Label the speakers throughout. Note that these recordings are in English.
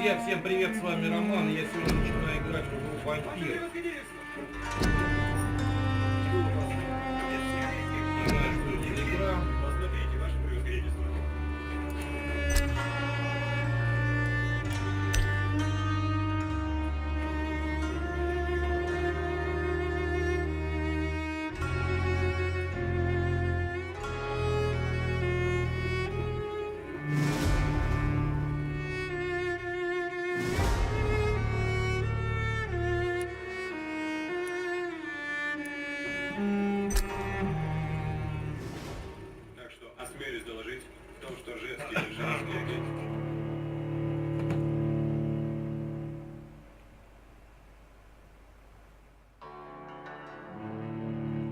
Speaker 1: друзья, всем привет, с вами Роман. Я сегодня начинаю играть в игру Vampyr. Не знаю, что это за игра. Посмотрите, ваше превосходительство.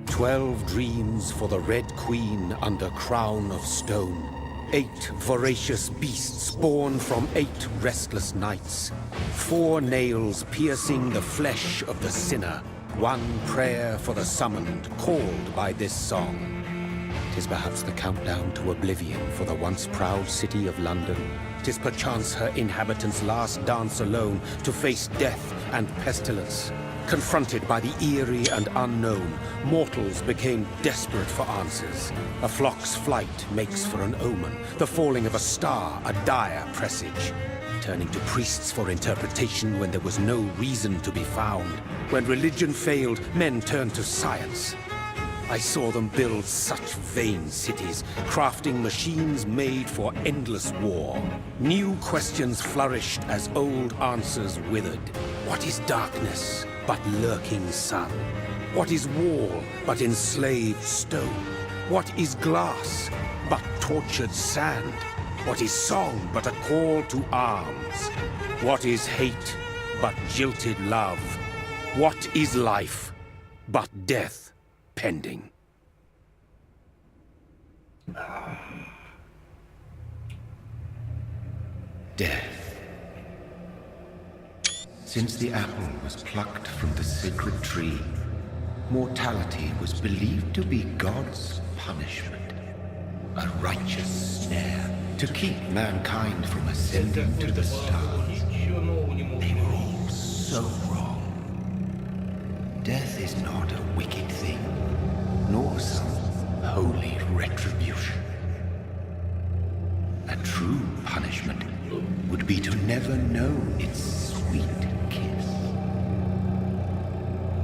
Speaker 2: 12 dreams for the Red Queen under crown of stone. 8 voracious beasts born from 8 restless nights. 4 nails piercing the flesh of the sinner. 1 prayer for the summoned, called by this song. 'Tis perhaps the countdown to oblivion for the once proud city of London. 'Tis perchance her inhabitants' last dance alone to face death and pestilence. Confronted by the eerie and unknown, mortals became desperate for answers. A flock's flight makes for an omen, the falling of a star a dire presage. Turning to priests for interpretation when there was no reason to be found. When religion failed, men turned to science. I saw them build such vain cities, crafting machines made for endless war. New questions flourished as old answers withered. What is darkness but lurking sun? What is wall but enslaved stone? What is glass but tortured sand? What is song but a call to arms? What is hate but jilted love? What is life but death pending?
Speaker 3: Death. Since the apple was plucked from the sacred tree, mortality was believed to be God's punishment. A righteous snare to keep mankind from ascending to the stars. They were all so wrong. Death is not a wicked thing, nor some holy retribution. A true punishment would be to never know its sweet kiss.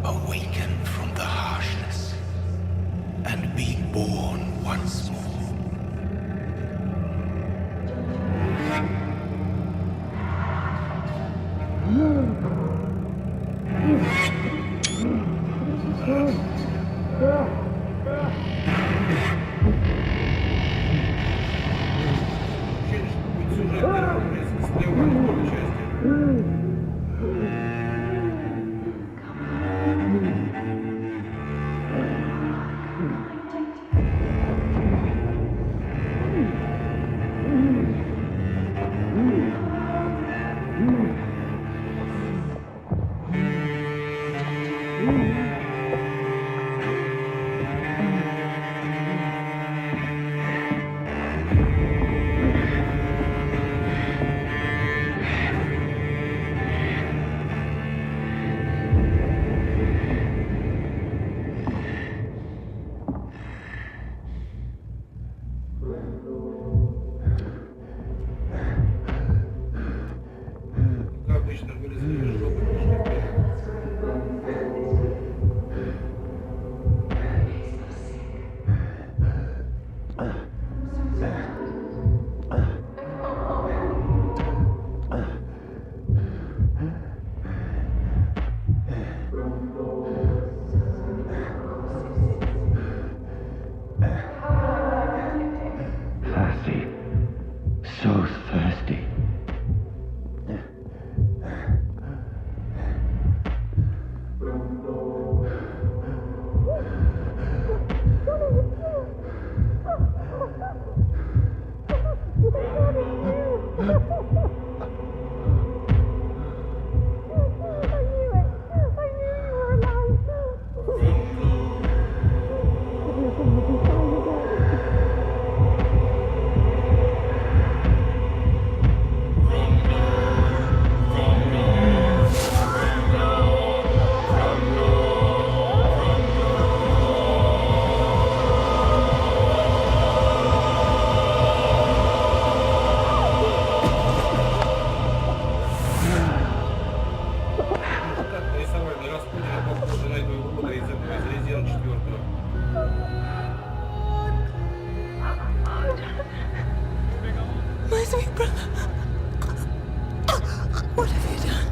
Speaker 3: Awaken from the harshness and be born once more.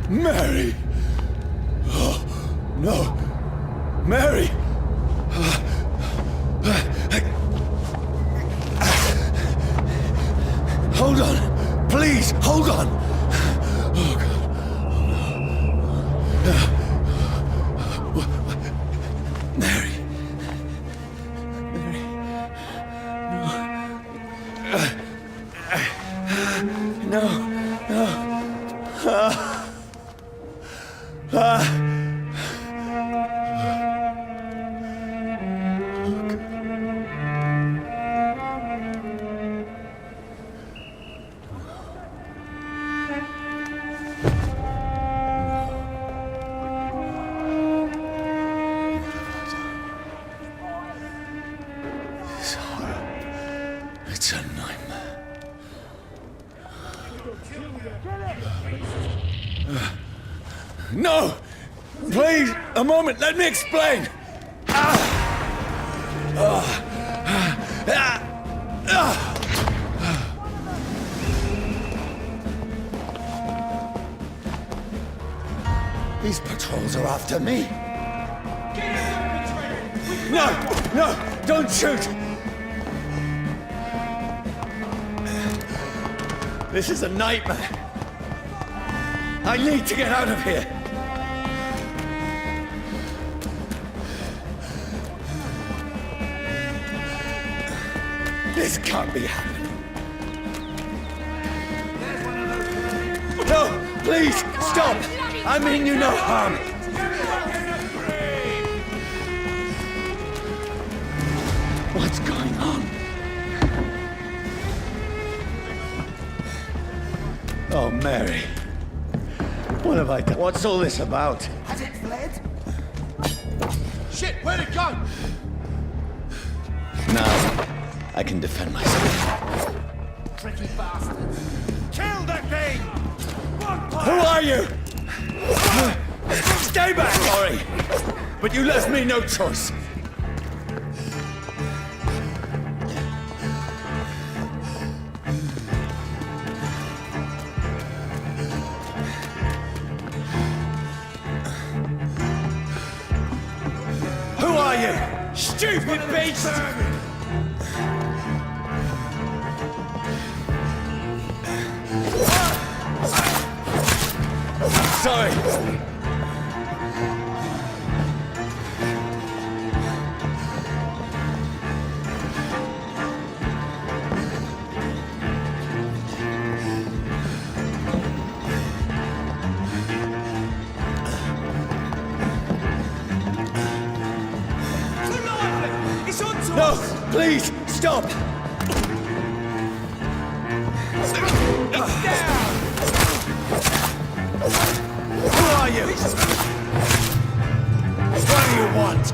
Speaker 4: Mary! Oh, no! Mary! Hold on! Please, hold on! Oh, God. Mary. Mary. No. This horror. It's a nightmare. No! Please, a moment, let me explain! These patrols are after me. No, don't shoot! This is a nightmare. I need to get out of here. This can't be happening. No, please, stop! I mean you no harm. What's going on? Oh, Mary. What have I done? What's all this about?
Speaker 5: Has it fled? Shit, where'd it go?
Speaker 4: Now, I can defend myself.
Speaker 5: Tricky bastard.
Speaker 1: Kill that thing!
Speaker 4: Who are you? Stay back! Sorry, but you left me no choice. Who are you? Stupid beast! Sorry. No, please, stop! Who are you? What do you want?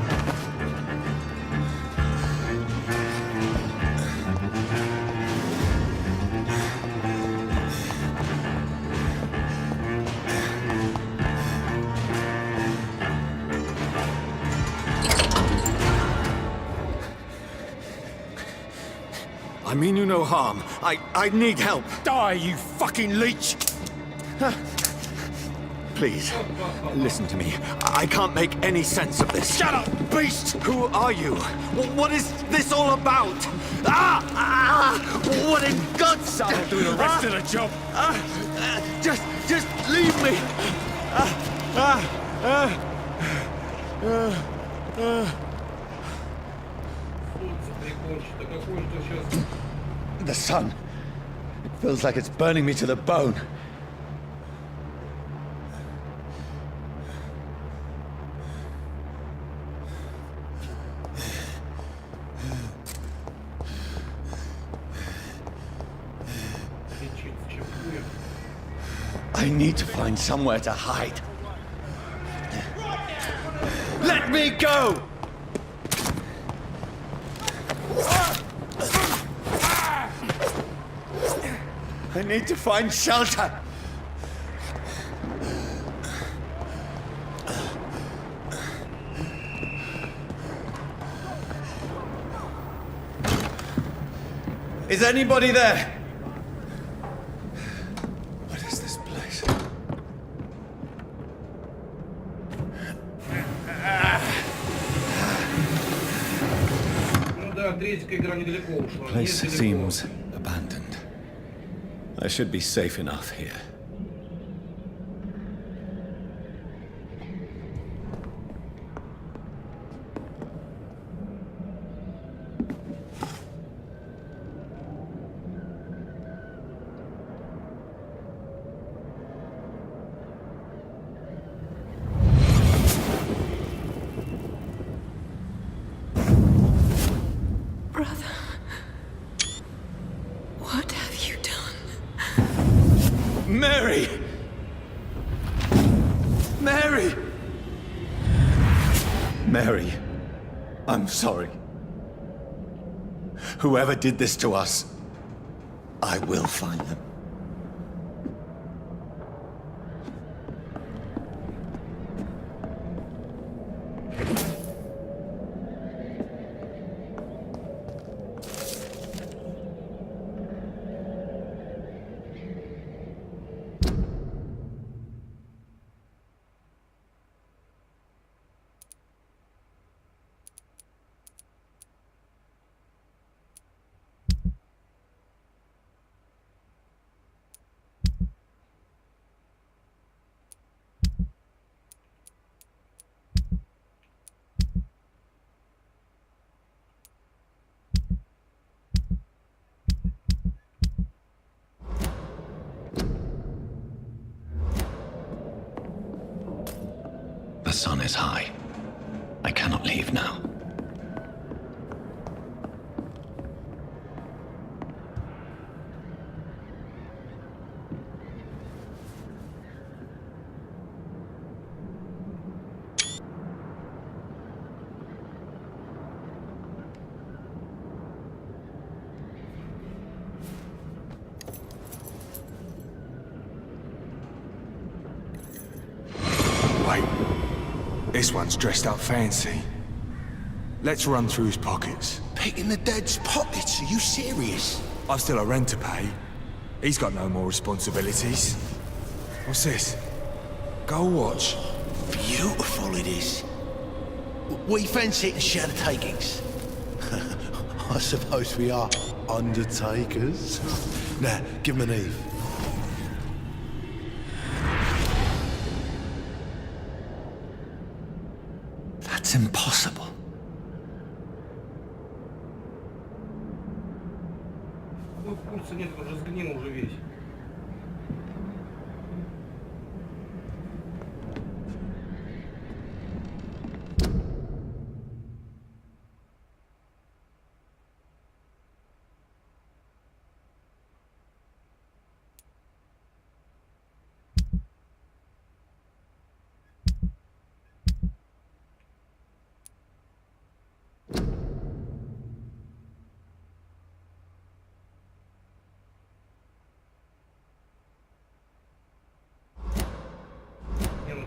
Speaker 4: I mean you no harm. I need help.
Speaker 1: Die, you fucking leech!
Speaker 4: Please, listen to me. I can't make any sense of this.
Speaker 1: Shut up, beast!
Speaker 4: Who are you? What is this all about? What in God's name?
Speaker 1: I'll do the rest of the job.
Speaker 4: Just leave me.
Speaker 1: Прикольчик-то какой же сейчас...
Speaker 4: The sun. It feels like it's burning me to the bone. I need to find somewhere to hide. Let me go! I need to find shelter. Is anybody there? What is this place?
Speaker 1: третья игра недалеко ушла.
Speaker 4: Place
Speaker 1: Недалеко.
Speaker 4: seems abandoned. I should be safe enough here.
Speaker 6: Brother, what have you done?
Speaker 4: Mary! Mary! Mary, I'm sorry. Whoever did this to us, I will find them. The sun is high. I cannot leave now.
Speaker 7: Wait. This one's dressed up fancy. Let's run through his pockets.
Speaker 5: Picking the dead's pockets? Are you serious?
Speaker 7: I've still a rent to pay. He's got no more responsibilities. What's this? Gold watch.
Speaker 5: Beautiful it is. We fancy it and share the takings. I suppose we are undertakers. Now, give him an Eve.
Speaker 4: That's impossible.
Speaker 1: Ну, пульса нет, он уже сгнил уже весь.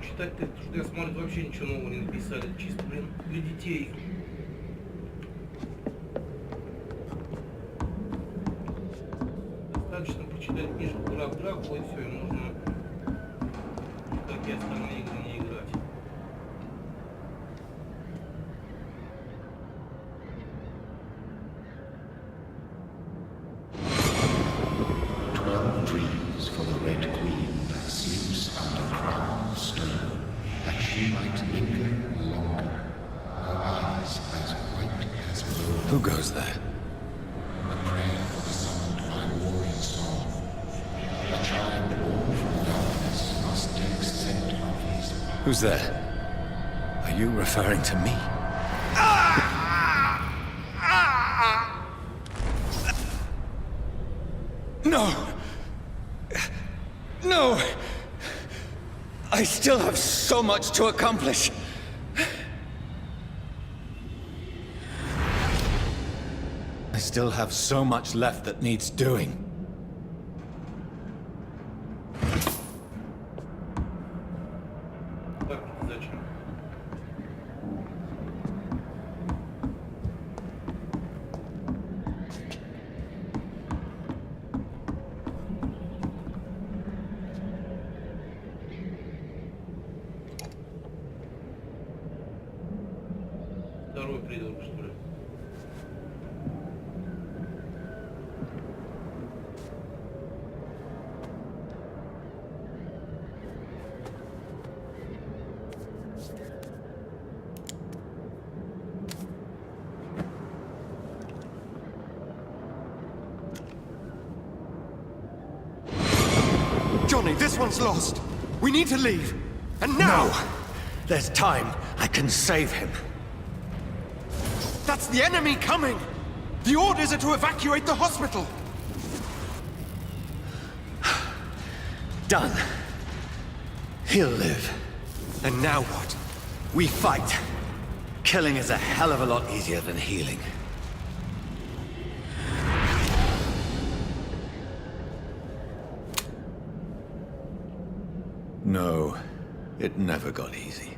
Speaker 1: Читать-то, что я смотрю, вообще ничего нового не написали. Чисто, блин, для детей. Достаточно почитать книжку «Граф Дракула» и все, и можно, как и остальные игры, не играть.
Speaker 3: Dreams for the Red Queen that sleeps under crown of stone, that she might linger longer, her eyes as white as blood.
Speaker 4: Who goes there?
Speaker 3: A prayer for the summoned by warring song. A child born from darkness must take scent of his power.
Speaker 4: Who's there? Are you referring to me? No! No! I still have so much to accomplish. I still have so much left that needs doing.
Speaker 1: Так, зачем? Второй придурок, что ли?
Speaker 8: This one's lost. We need to leave. And now!
Speaker 4: No! There's time. I can save him.
Speaker 8: That's the enemy coming! The orders are to evacuate the hospital!
Speaker 4: Done. He'll live.
Speaker 8: And now what?
Speaker 4: We fight. Killing is a hell of a lot easier than healing. No, it never got easy.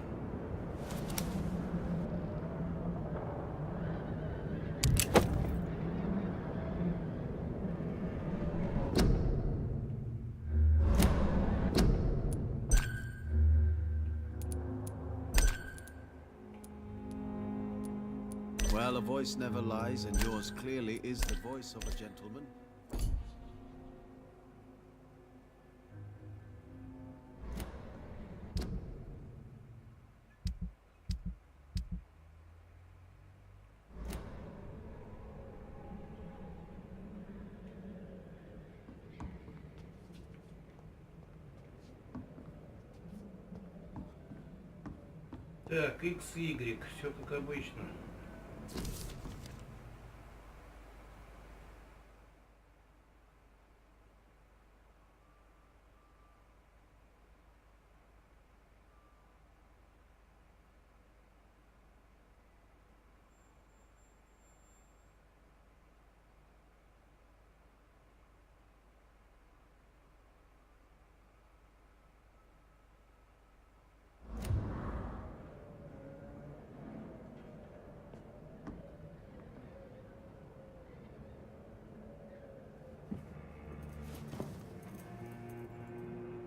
Speaker 9: Well, a voice never lies, and yours clearly is the voice of a gentleman.
Speaker 1: Так, X, Y, все как обычно.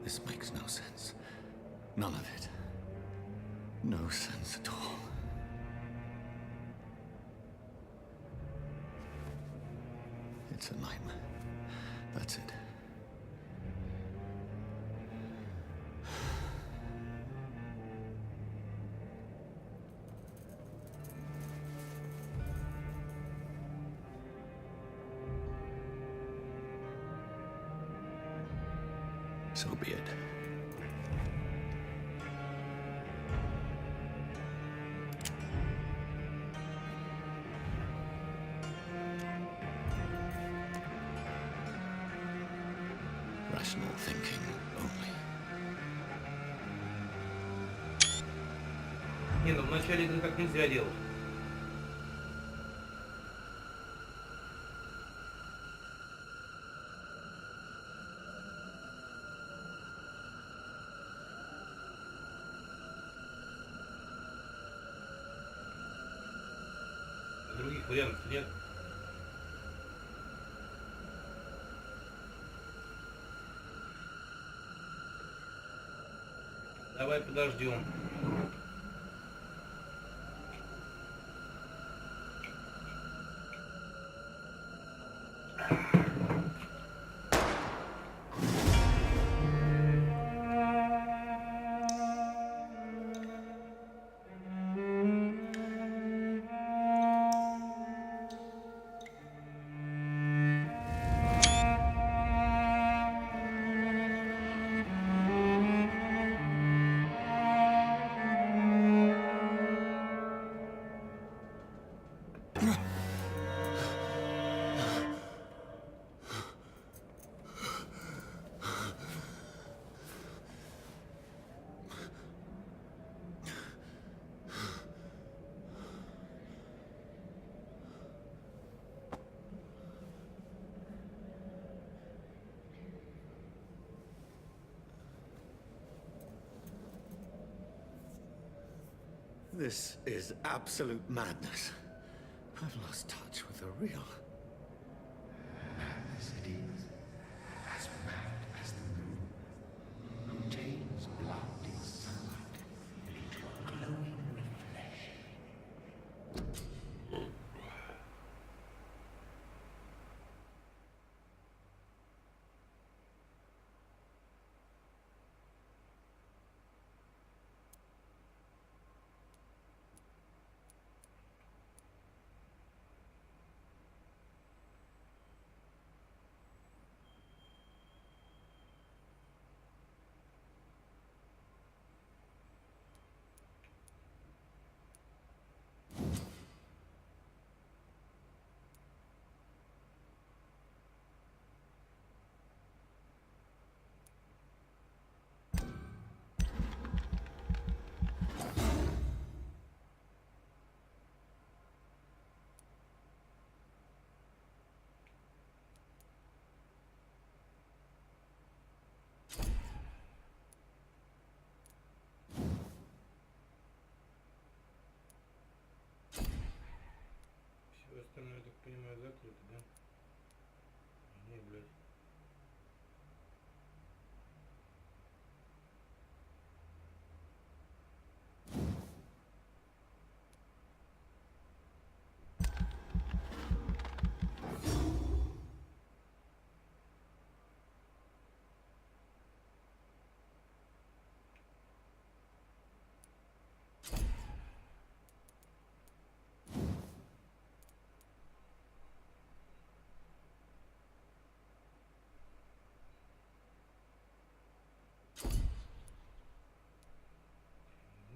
Speaker 4: This makes no sense. None of it. No sense at all. It's a nightmare. That's it. So be it. Rational thinking only.
Speaker 1: Не, ну в начале игры так нельзя делать. Других вариантов нет. Давай подождем.
Speaker 4: This is absolute madness. I've lost touch with the real.
Speaker 3: Madness it is, as mad as the moon, who tames blood in sunlight into a glowing reflection.
Speaker 1: остальное, я так понимаю, закрыто, да? Не, блядь.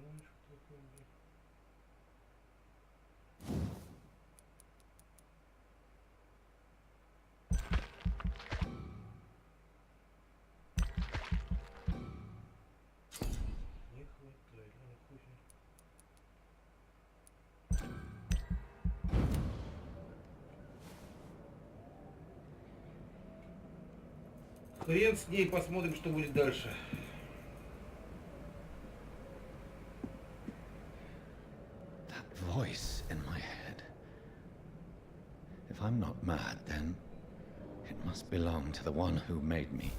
Speaker 1: Ну, что такое, блядь? Не хватает, ну хуй. Хрен с ней, посмотрим, что будет дальше.
Speaker 4: That voice in my head. If I'm not mad, then it must belong to the one who made me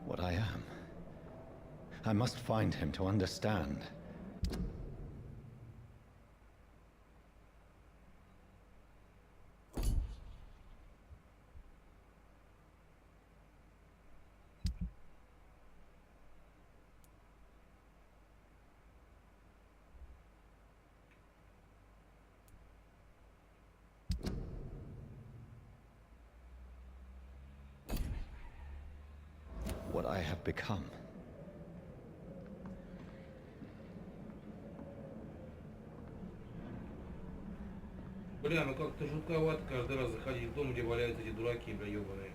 Speaker 4: what I am. I must find him to understand. What I have become.
Speaker 1: Бля, ну как-то жутковато каждый раз заходить в дом, где валяются эти дураки, бля, ебаные.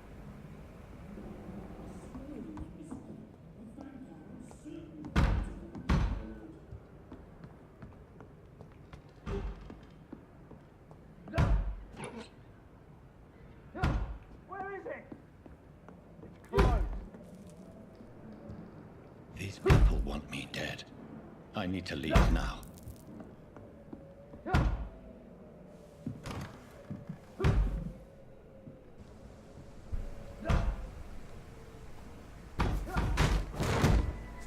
Speaker 4: These people want me dead. I need to leave now.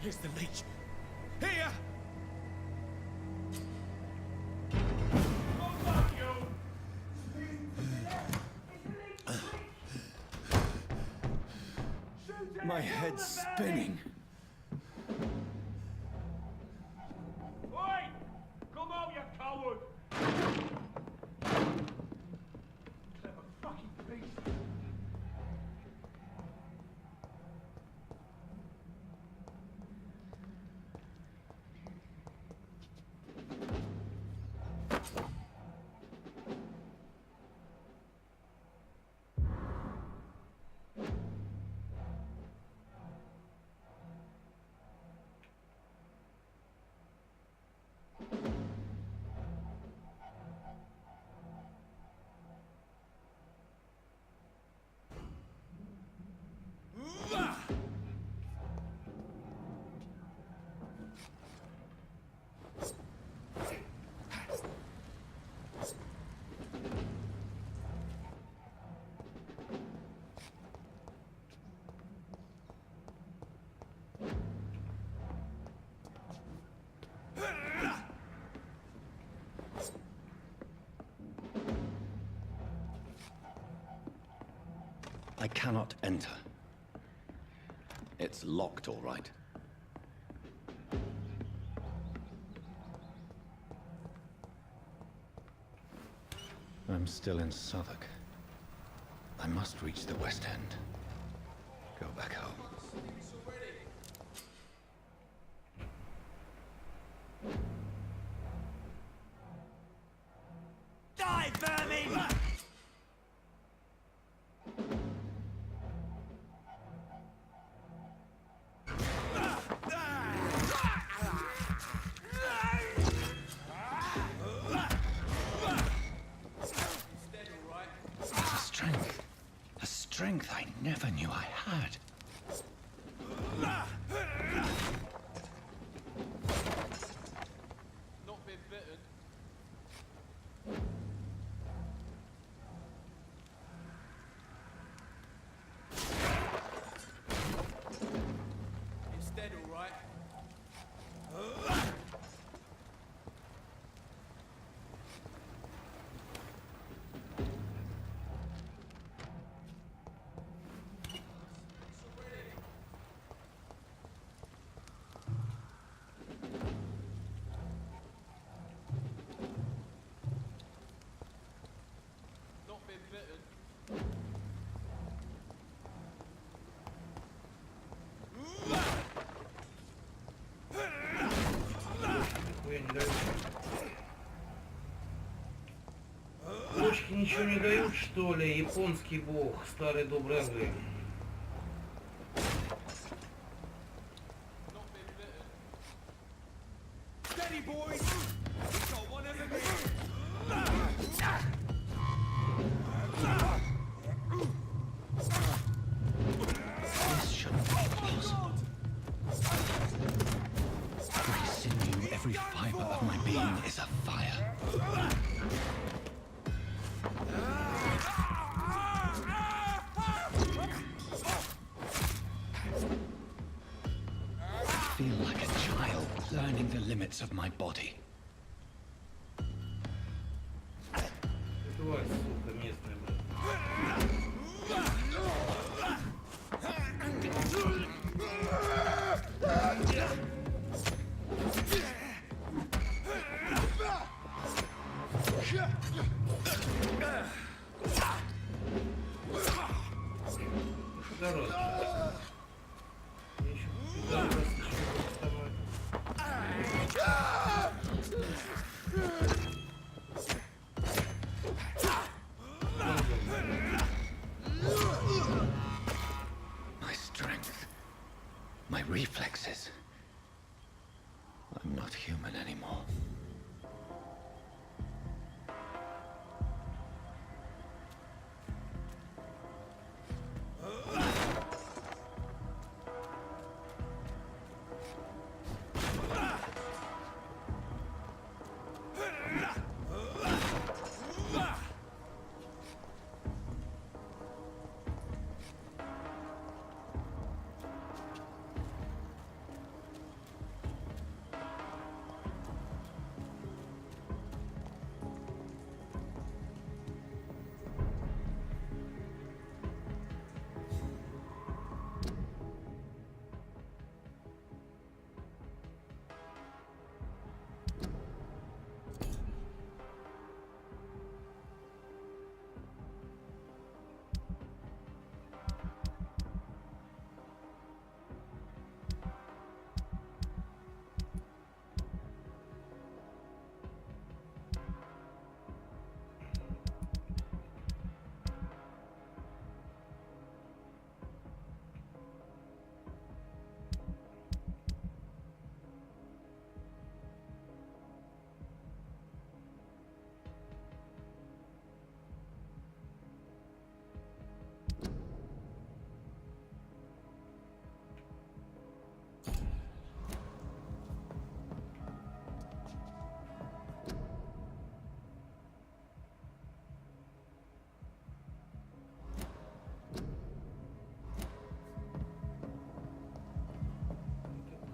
Speaker 8: Here's the leech. Here!
Speaker 4: My head's spinning.
Speaker 8: Oi! Come out, you coward! Clever fucking beast!
Speaker 4: I cannot enter. It's locked, all right. I'm still in Southwark. I must reach the West End. Go back home.
Speaker 8: Die, vermin!
Speaker 4: A strength I never knew I had.
Speaker 8: Not been bitten.
Speaker 1: Ручки ничего не дают, что ли? Японский бог, старый добрый вы.
Speaker 8: Steady, boys! We've got one enemy!
Speaker 4: This shouldn't be possible. Every sinew, every fiber of my being is afire. I feel like a child learning the limits of my body.
Speaker 1: Тварь, сука, местная, блядь. Здорово. Я еще здорово вставать.
Speaker 4: My strength, my reflexes. I'm not human anymore.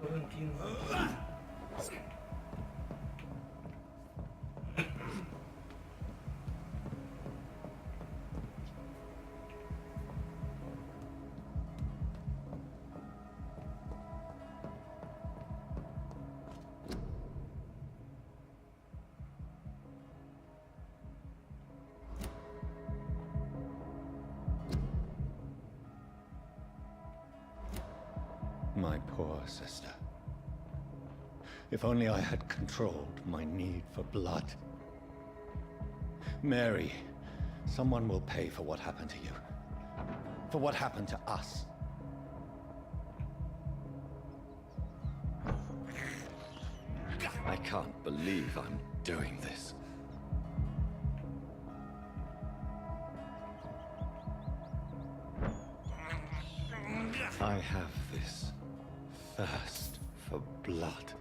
Speaker 1: Карантин.
Speaker 4: My poor sister. If only I had controlled my need for blood. Mary, someone will pay for what happened to you. For what happened to us. I can't believe I'm doing this. I have this thirst for blood.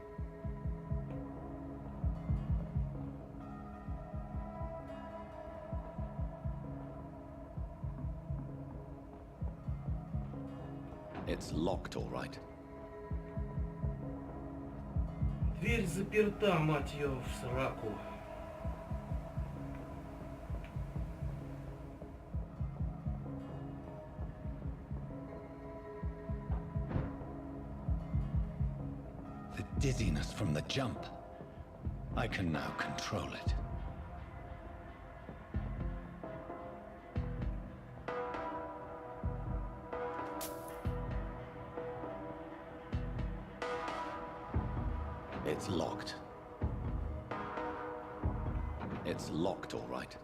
Speaker 4: It's locked, all right.
Speaker 1: Дверь заперта, мать ее, в сраку.
Speaker 4: The dizziness from the jump. I can now control it. It's locked. It's locked, all right.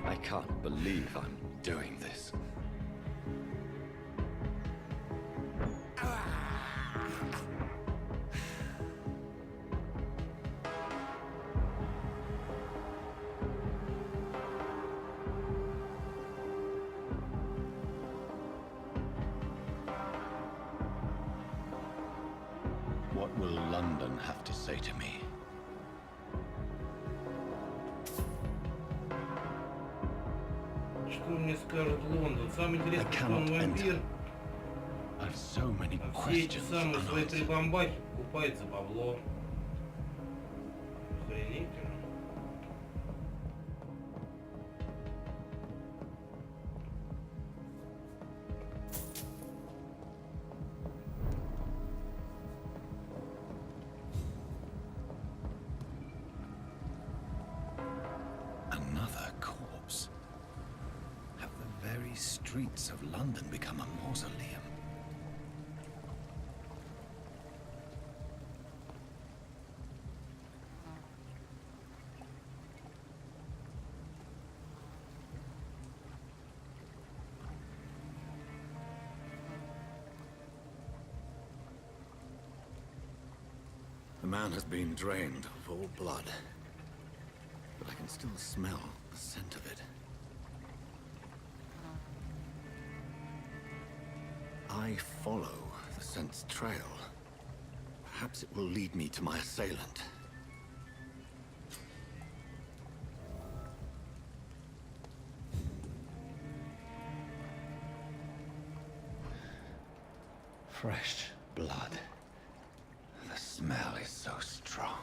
Speaker 4: I can't believe I'm doing this. What will London have to say to me?
Speaker 1: Что мне скажет Лондон? Самое
Speaker 4: I
Speaker 1: интересное, что
Speaker 4: cannot
Speaker 1: он вампир,
Speaker 4: enter. I've so many
Speaker 1: а все эти
Speaker 4: questions.
Speaker 1: самые свои
Speaker 4: unanswered.
Speaker 1: прибамбахи покупает за бабло. Охренительно.
Speaker 4: Another corpse. Have the very streets of London become a mausoleum? The man has been drained of all blood, but I can still smell the scent of it. I follow the scent's trail. Perhaps it will lead me to my assailant. Fresh blood. The smell is so strong.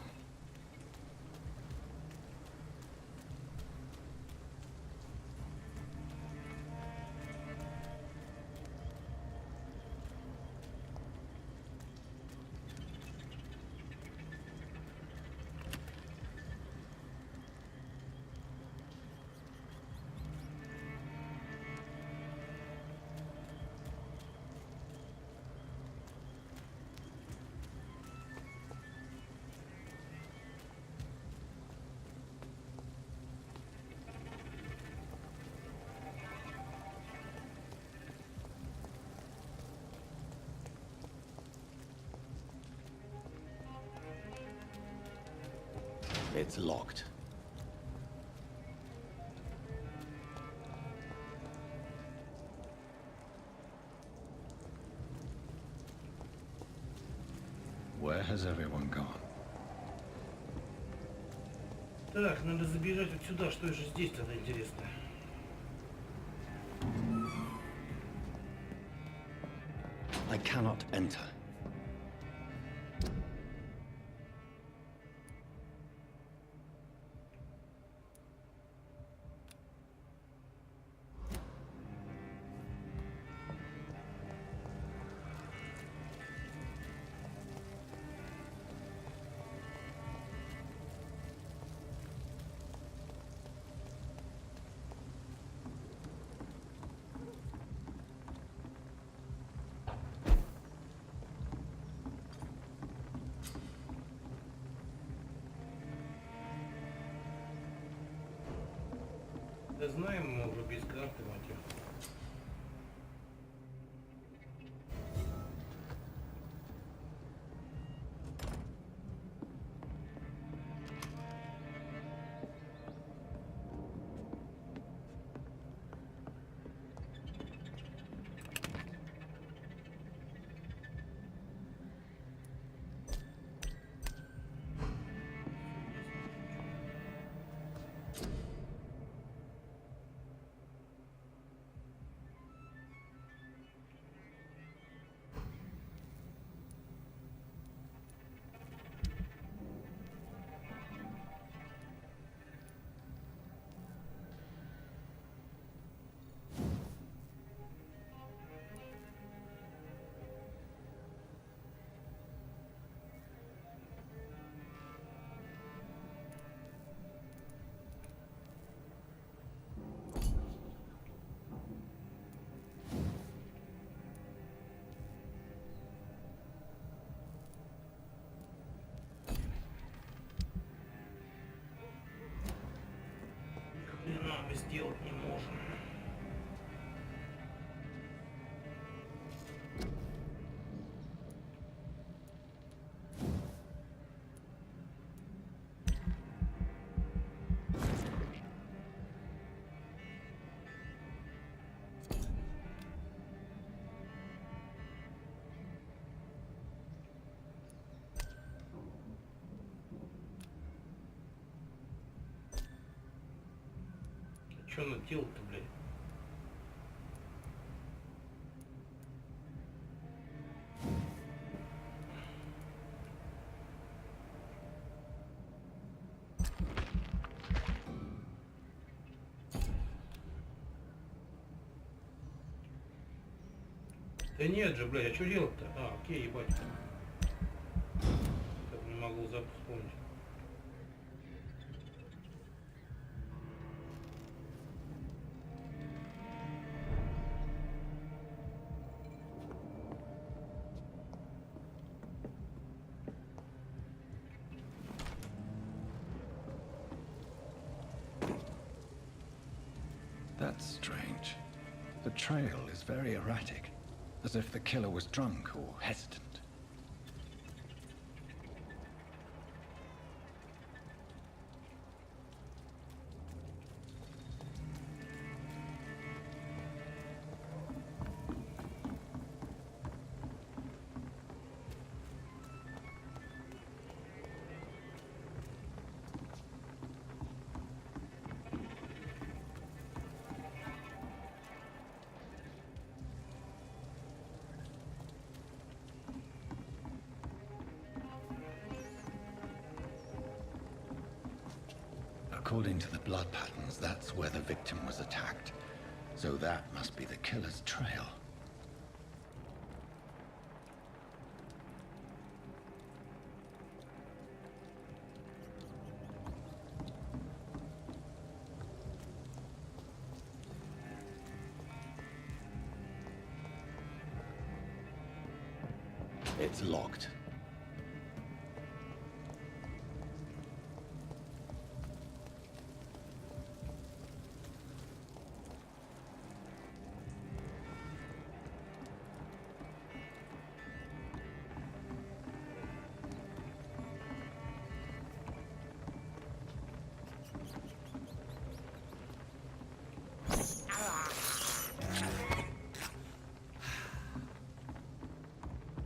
Speaker 4: It's locked. Where has everyone gone?
Speaker 1: Так, надо забежать вот сюда. Что же здесь тогда интересно?
Speaker 4: I cannot enter.
Speaker 1: Да знаем мы уже без карты, мать её. сделать не можем. Что надо делать-то, блядь? Да нет же, блядь, а что делать-то? А, окей, ебать. Так не могу вспомнить.
Speaker 4: That's strange. The trail is very erratic, as if the killer was drunk or hesitant. According to the blood patterns, that's where the victim was attacked. So that must be the killer's trail. It's locked.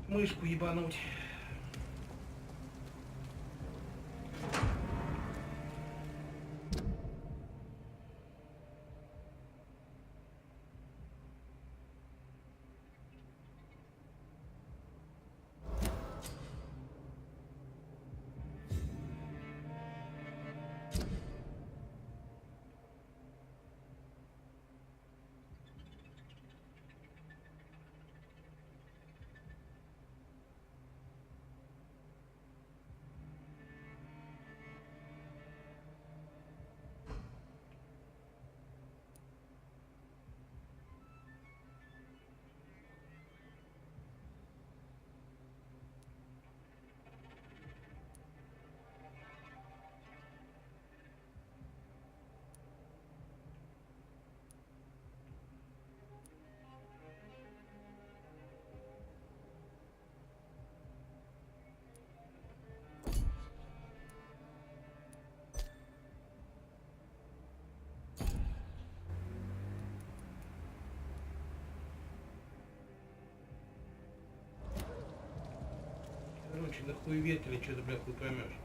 Speaker 1: Мышку ебануть. Короче, нахуй ветили, что-то, бля, хуй поймешь.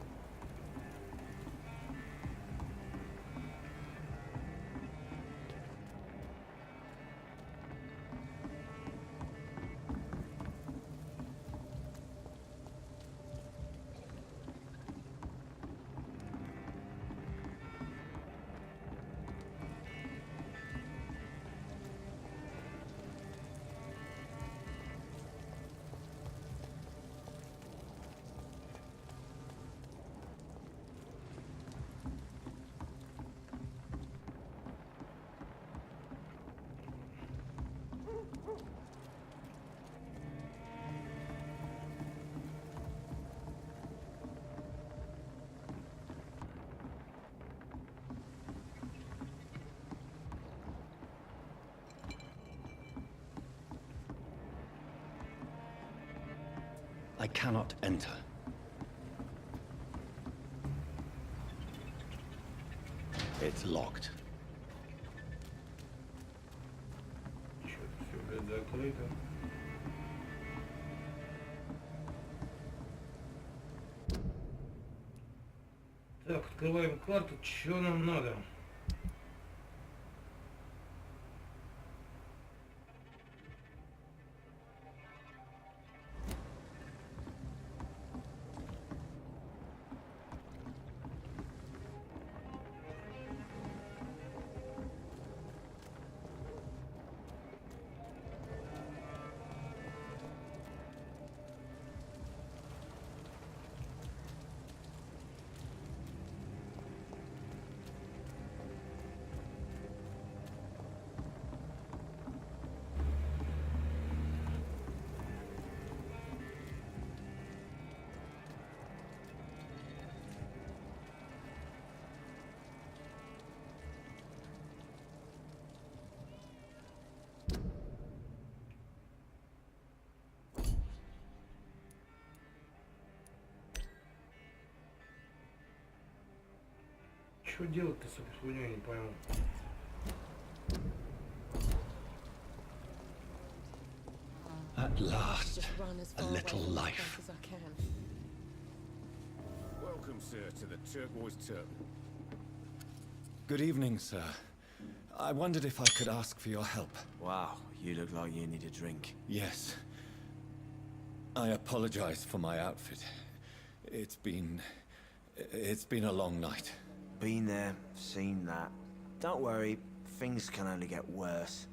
Speaker 4: I cannot enter. It's locked.
Speaker 1: Что-то все, блядь, закрыто. Так, открываем карту. Что нам надо? Что делать-то с этой хуйней, я не пойму.
Speaker 4: At last, a little life.
Speaker 10: Welcome, sir, to the Turquoise Turtle.
Speaker 4: Good evening, sir. I wondered if I could ask for your help.
Speaker 9: Wow, you look like you need a drink.
Speaker 4: Yes. I apologize for my outfit. It's been a long night.
Speaker 9: Been there, seen that. Don't worry, things can only get worse.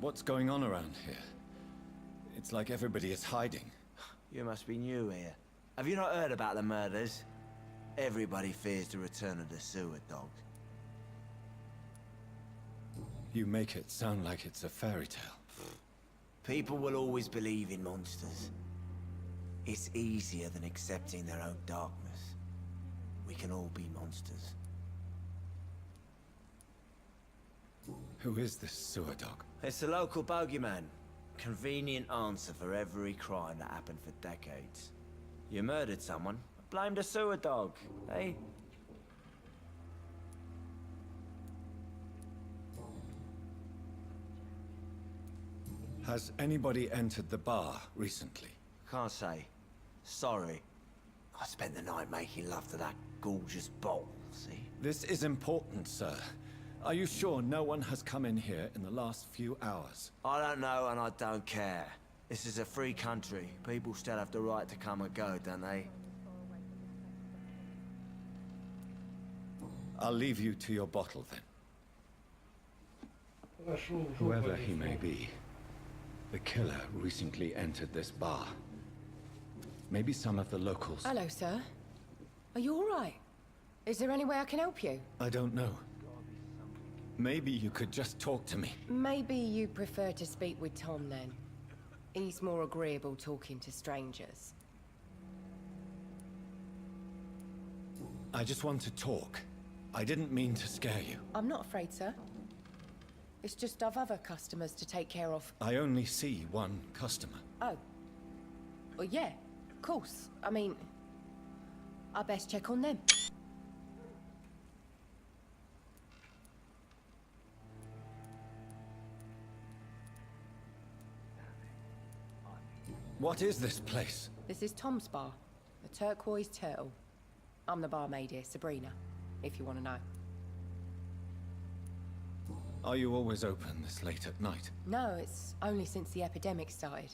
Speaker 4: What's going on around here? It's like everybody is hiding.
Speaker 9: You must be new here. Have you not heard about the murders? Everybody fears the return of the sewer dog.
Speaker 4: You make it sound like it's a fairy tale.
Speaker 9: People will always believe in monsters. It's easier than accepting their own darkness. We can all be monsters.
Speaker 4: Who is this sewer dog?
Speaker 9: It's the local bogeyman. Convenient answer for every crime that happened for decades. You murdered someone, blamed a sewer dog, eh?
Speaker 4: Has anybody entered the bar recently?
Speaker 9: Can't say. Sorry. I spent the night making love to that gorgeous bottle, see?
Speaker 4: This is important, sir. Are you sure no one has come in here in the last few hours?
Speaker 9: I don't know and I don't care. This is a free country. People still have the right to come and go, don't they?
Speaker 4: I'll leave you to your bottle then.
Speaker 1: Пошел в жопу,
Speaker 4: Whoever
Speaker 1: один
Speaker 4: he may
Speaker 1: слов.
Speaker 4: be, the killer recently entered this bar. Maybe some of the locals.
Speaker 6: Hello, sir. Are you all right? Is there any way I can help you?
Speaker 4: I don't know. Maybe you could just talk to me.
Speaker 6: Maybe you prefer to speak with Tom then. He's more agreeable talking to strangers.
Speaker 4: I just want to talk. I didn't mean to scare you.
Speaker 6: I'm not afraid, sir. It's just I've other customers to take care of.
Speaker 4: I only see one customer.
Speaker 6: Oh. Well, yeah, of course. I mean, I best check on them.
Speaker 4: What is this place?
Speaker 6: This is Tom's bar, the Turquoise Turtle. I'm the barmaid here, Sabrina, if you want to know.
Speaker 4: Are you always open this late at night?
Speaker 6: No, it's only since the epidemic started.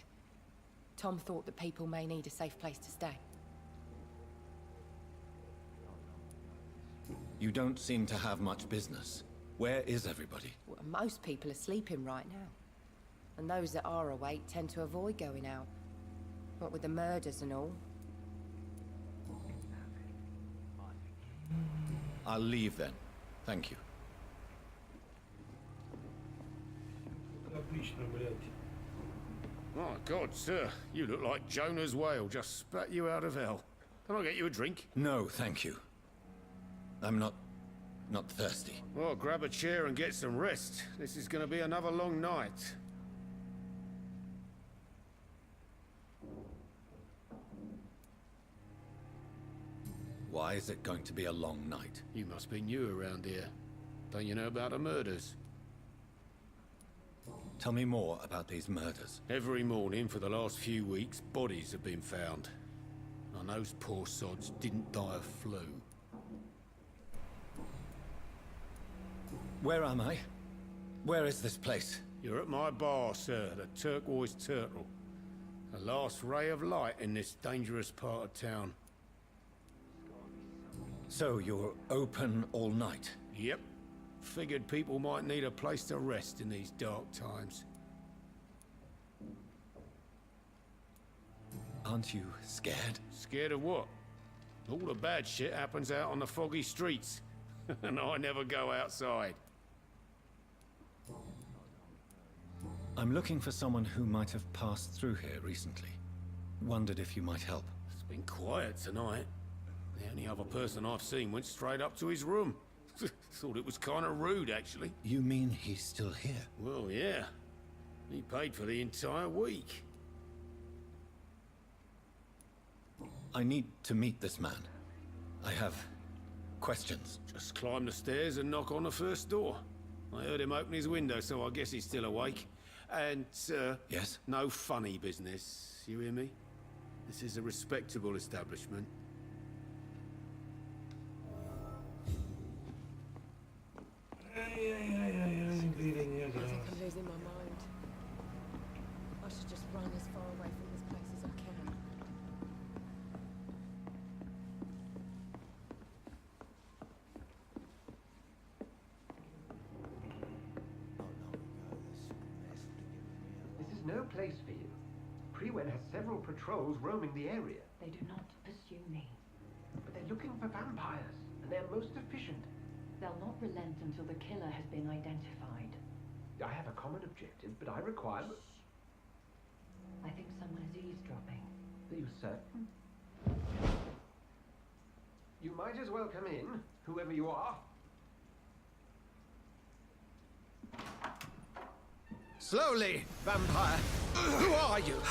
Speaker 6: Tom thought that people may need a safe place to stay.
Speaker 4: You don't seem to have much business. Where is everybody?
Speaker 6: Well, most people are sleeping right now. And those that are awake tend to avoid going out. What with the murders and all.
Speaker 4: I'll leave then. Thank you.
Speaker 1: Отлично, блядь.
Speaker 10: My God, sir, you look like Jonah's whale just spat you out of hell. Can I get you a drink?
Speaker 4: No, thank you. I'm not not thirsty.
Speaker 10: Well, grab a chair and get some rest. This is gonna be another long night.
Speaker 4: Why is it going to be a long night?
Speaker 10: You must be new around here. Don't you know about the murders?
Speaker 4: Tell me more about these murders.
Speaker 10: Every morning for the last few weeks, bodies have been found. And those poor sods didn't die of flu.
Speaker 4: Where am I? Where is this place?
Speaker 10: You're at my bar, sir, the Turquoise Turtle. The last ray of light in this dangerous part of town.
Speaker 4: So you're open all night?
Speaker 10: Yep. Figured people might need a place to rest in these dark times.
Speaker 4: Aren't you scared?
Speaker 10: Scared of what? All the bad shit happens out on the foggy streets. And I never go outside.
Speaker 4: I'm looking for someone who might have passed through here recently. Wondered if you might help.
Speaker 10: It's been quiet tonight. The only other person I've seen went straight up to his room. Thought it was kind of rude, actually.
Speaker 4: You mean he's still here?
Speaker 10: Well, yeah. He paid for the entire week.
Speaker 4: I need to meet this man. I have questions.
Speaker 10: Just climb the stairs and knock on the first door. I heard him open his window, so I guess he's still awake. And, sir...
Speaker 4: Yes?
Speaker 10: No funny business. You hear me? This is a respectable establishment.
Speaker 6: I think I'm losing my mind. I should just run as far away from this place as I can.
Speaker 11: This is no place for you. Prewen has several patrols roaming the area.
Speaker 12: They do not pursue me.
Speaker 11: But they're looking for vampires, and they're most efficient.
Speaker 12: They'll not relent until the killer has been identified.
Speaker 11: I have a common objective, but I require...
Speaker 12: I think someone is eavesdropping.
Speaker 11: Are you certain? You might as well come in, whoever you are.
Speaker 5: Slowly, vampire. Who are you?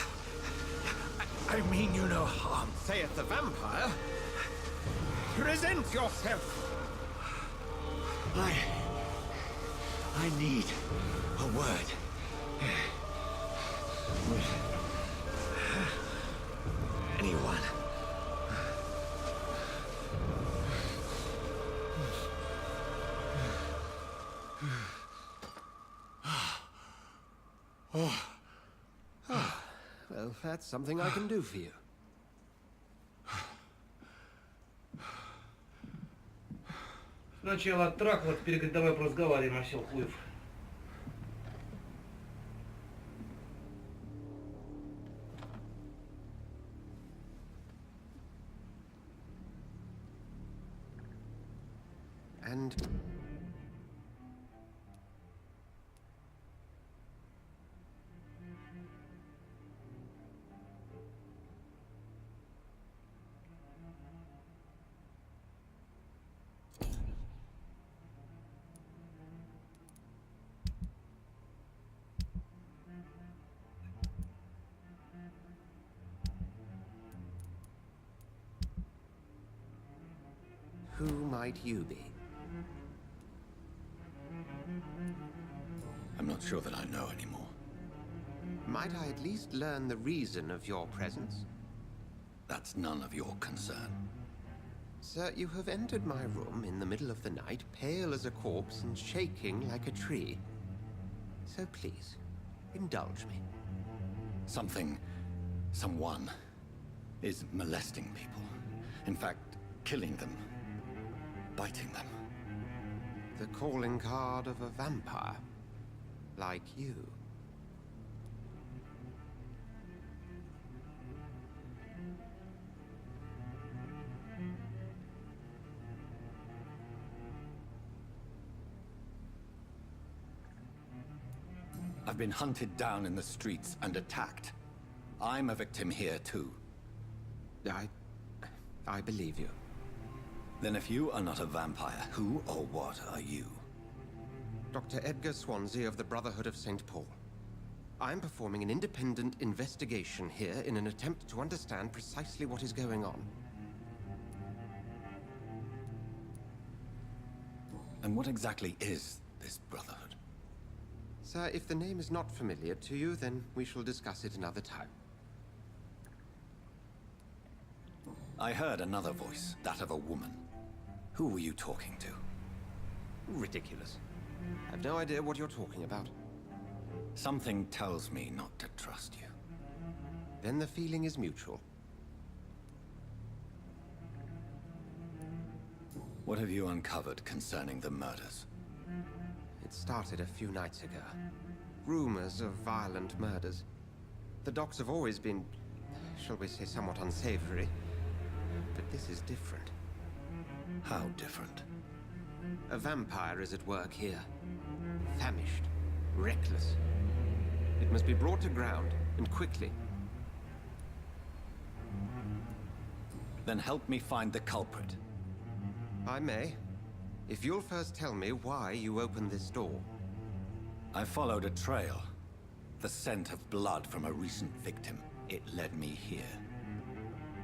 Speaker 11: I mean you no harm.
Speaker 5: Saith the vampire. Present yourself.
Speaker 11: I need a word. With anyone.
Speaker 5: Well, that's something I can do for you.
Speaker 1: Сначала трак, вот теперь давай поразговариваем, осел хуев.
Speaker 5: And... who might you be?
Speaker 4: I'm not sure that I know anymore.
Speaker 5: Might I at least learn the reason of your presence?
Speaker 4: That's none of your concern.
Speaker 5: Sir, you have entered my room in the middle of the night, pale as a corpse and shaking like a tree. So please, indulge me.
Speaker 4: Someone is molesting people. In fact, killing them. Biting them.
Speaker 5: The calling card of a vampire. Like you.
Speaker 4: I've been hunted down in the streets and attacked. I'm a victim here, too.
Speaker 5: I believe you.
Speaker 4: Then if you are not a vampire, who or what are you?
Speaker 13: Dr. Edgar Swansea of the Brotherhood of St. Paul. I'm performing an independent investigation here in an attempt to understand precisely what is going on.
Speaker 4: And what exactly is this Brotherhood?
Speaker 13: Sir, if the name is not familiar to you, then we shall discuss it another time.
Speaker 4: I heard another voice, that of a woman. Who were you talking to?
Speaker 13: Ridiculous. I've no idea what you're talking about.
Speaker 4: Something tells me not to trust you.
Speaker 13: Then the feeling is mutual.
Speaker 4: What have you uncovered concerning the murders?
Speaker 13: It started a few nights ago. Rumors of violent murders. The docks have always been, shall we say, somewhat unsavory. But this is different.
Speaker 4: How different?
Speaker 13: A vampire is at work here. Famished. Reckless. It must be brought to ground, and quickly.
Speaker 4: Then help me find the culprit.
Speaker 13: I may. If you'll first tell me why you opened this door.
Speaker 4: I followed a trail. The scent of blood from a recent victim. It led me here.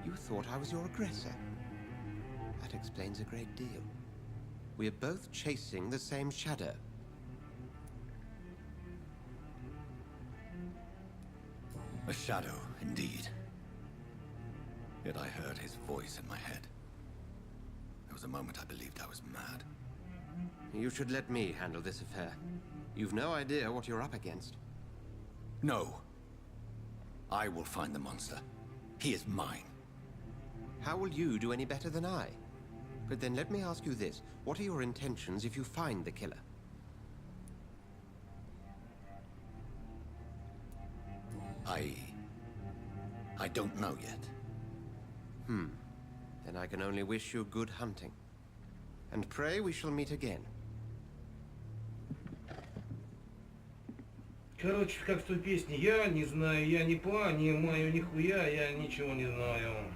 Speaker 13: You thought I was your aggressor? That explains a great deal. We're both chasing the same shadow.
Speaker 4: A shadow, indeed. Yet I heard his voice in my head. There was a moment I believed I was mad.
Speaker 13: You should let me handle this affair. You've no idea what you're up against.
Speaker 4: No. I will find the monster. He is mine.
Speaker 13: How will you do any better than I? But then let me ask you this. What are your intentions if you find the killer?
Speaker 4: I don't know yet.
Speaker 13: Then I can only wish you good hunting. And pray we shall meet again.
Speaker 1: Короче, как в той песне, я не знаю, я не понимаю нихуя, я ничего не знаю.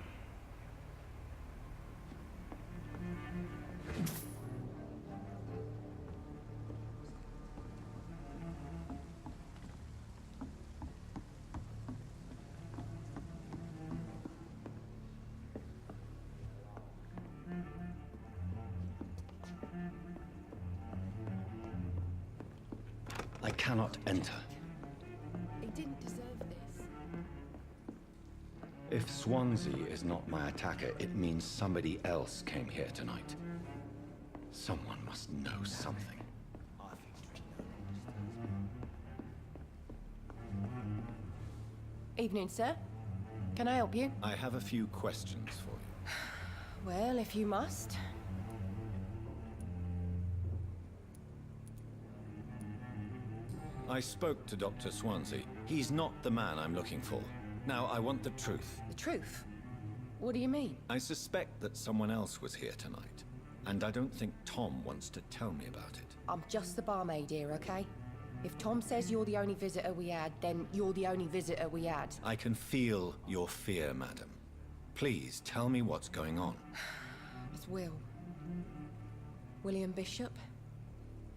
Speaker 4: I cannot enter.
Speaker 6: He didn't deserve this.
Speaker 4: If Swansea is not my attacker, it means somebody else came here tonight. Someone must know something.
Speaker 6: Evening, sir. Can I help you?
Speaker 4: I have a few questions for you.
Speaker 6: Well, if you must.
Speaker 4: I spoke to Dr. Swansea. He's not the man I'm looking for. Now, I want the truth.
Speaker 6: The truth? What do you mean?
Speaker 4: I suspect that someone else was here tonight. And I don't think Tom wants to tell me about it.
Speaker 6: I'm just the barmaid here, okay? If Tom says you're the only visitor we had, then you're the only visitor we had.
Speaker 4: I can feel your fear, madam. Please, tell me what's going on.
Speaker 6: It's Will. William Bishop.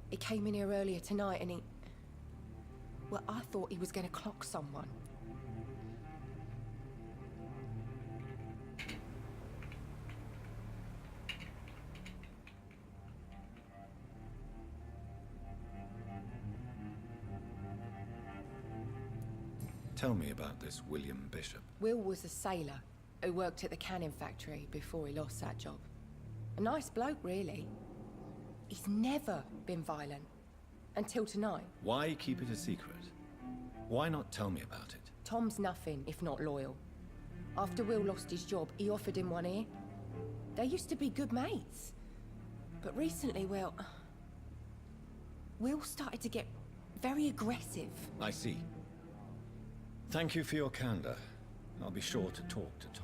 Speaker 6: He came in here earlier tonight and he... Well, I thought he was going to clock someone.
Speaker 4: Tell me about this William Bishop.
Speaker 6: Will was a sailor who worked at the cannon factory before he lost that job. A nice bloke, really. He's never been violent. Until tonight.
Speaker 4: Why keep it a secret? Why not tell me about it?
Speaker 6: Tom's nothing if not loyal. After Will lost his job, he offered him one here. They used to be good mates. But recently, well... Will started to get very aggressive.
Speaker 4: I see. Thank you for your candor. I'll be sure to talk to Tom.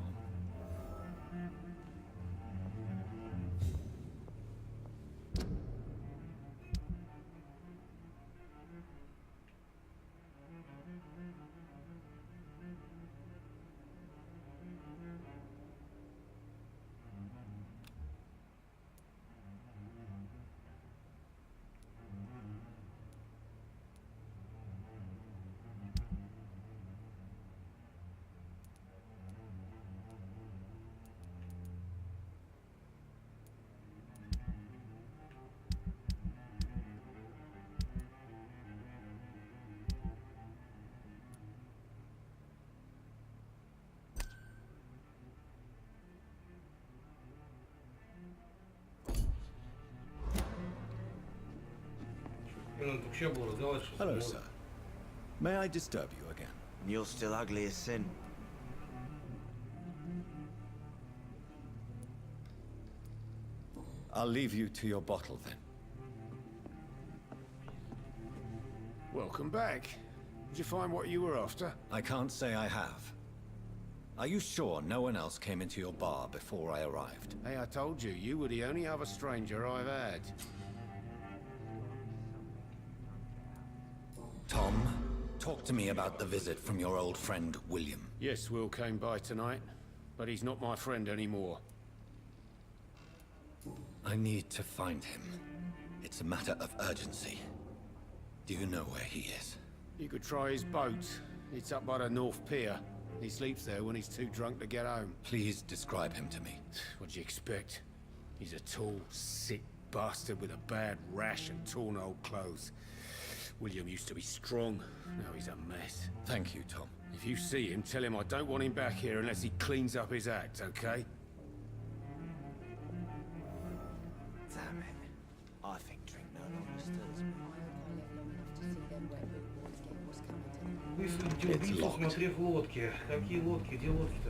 Speaker 4: Hello, sir. May I disturb you again?
Speaker 9: You're still ugly as sin.
Speaker 4: I'll leave you to your bottle then.
Speaker 10: Welcome back. Did you find what you were after?
Speaker 4: I can't say I have. Are you sure no one else came into your bar before I arrived?
Speaker 10: Hey, I told you, you were the only other stranger I've had.
Speaker 4: Tom, talk to me about the visit from your old friend, William.
Speaker 10: Yes, Will came by tonight, but he's not my friend anymore.
Speaker 4: I need to find him. It's a matter of urgency. Do you know where he is?
Speaker 10: You could try his boat. It's up by the North Pier. He sleeps there when he's too drunk to get home.
Speaker 4: Please describe him to me.
Speaker 10: What'd you expect? He's a tall, sick bastard with a bad rash and torn old clothes. William used to be strong. Now he's a mess.
Speaker 4: Thank you, Tom.
Speaker 10: If you see him, tell him I don't want him back here unless he cleans up his act, okay?
Speaker 9: Damn it. I think drink no longer stirs me.
Speaker 1: Высадить убийцу, смотрев лодки. Какие лодки? Где лодки-то?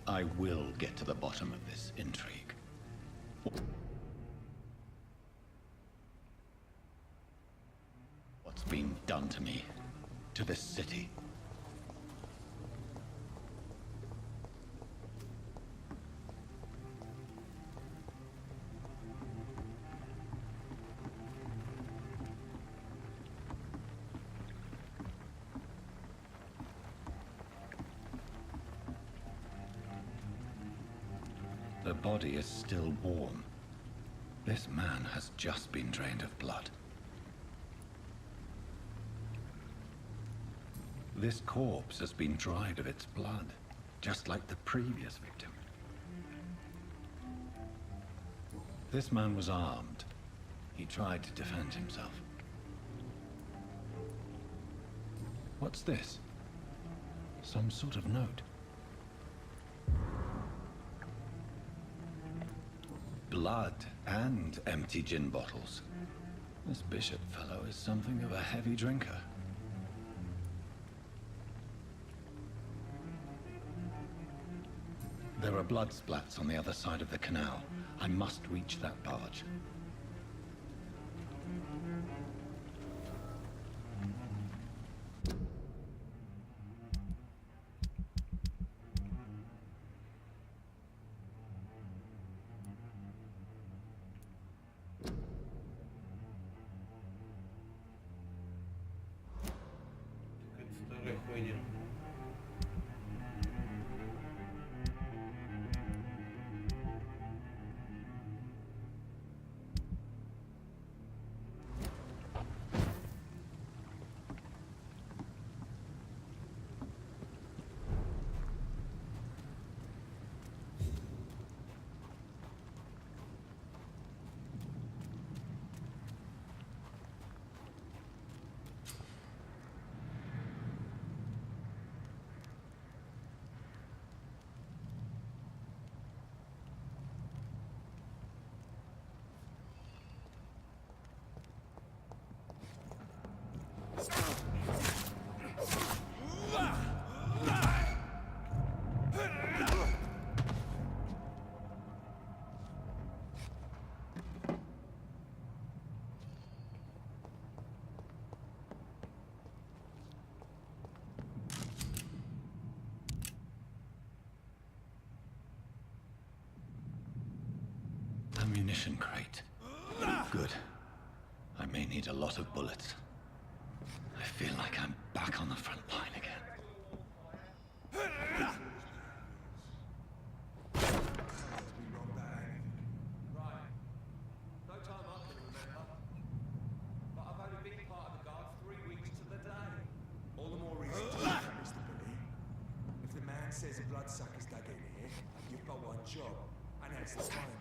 Speaker 4: I will get to the bottom of this intrigue. What's been done to me, to this city? The body is still warm. This man has just been drained of blood. This corpse has been dried of its blood, just like the previous victim. This man was armed. He tried to defend himself. What's this? Some sort of note. Blood and empty gin bottles. This Bishop fellow is something of a heavy drinker. There are blood splats on the other side of the canal. I must reach that barge. Ammunition crate. Good. I may need a lot of bullets. I feel like I'm back on the front line again.
Speaker 8: bloodsuckers dug in here, you've got one job, and that's to find it.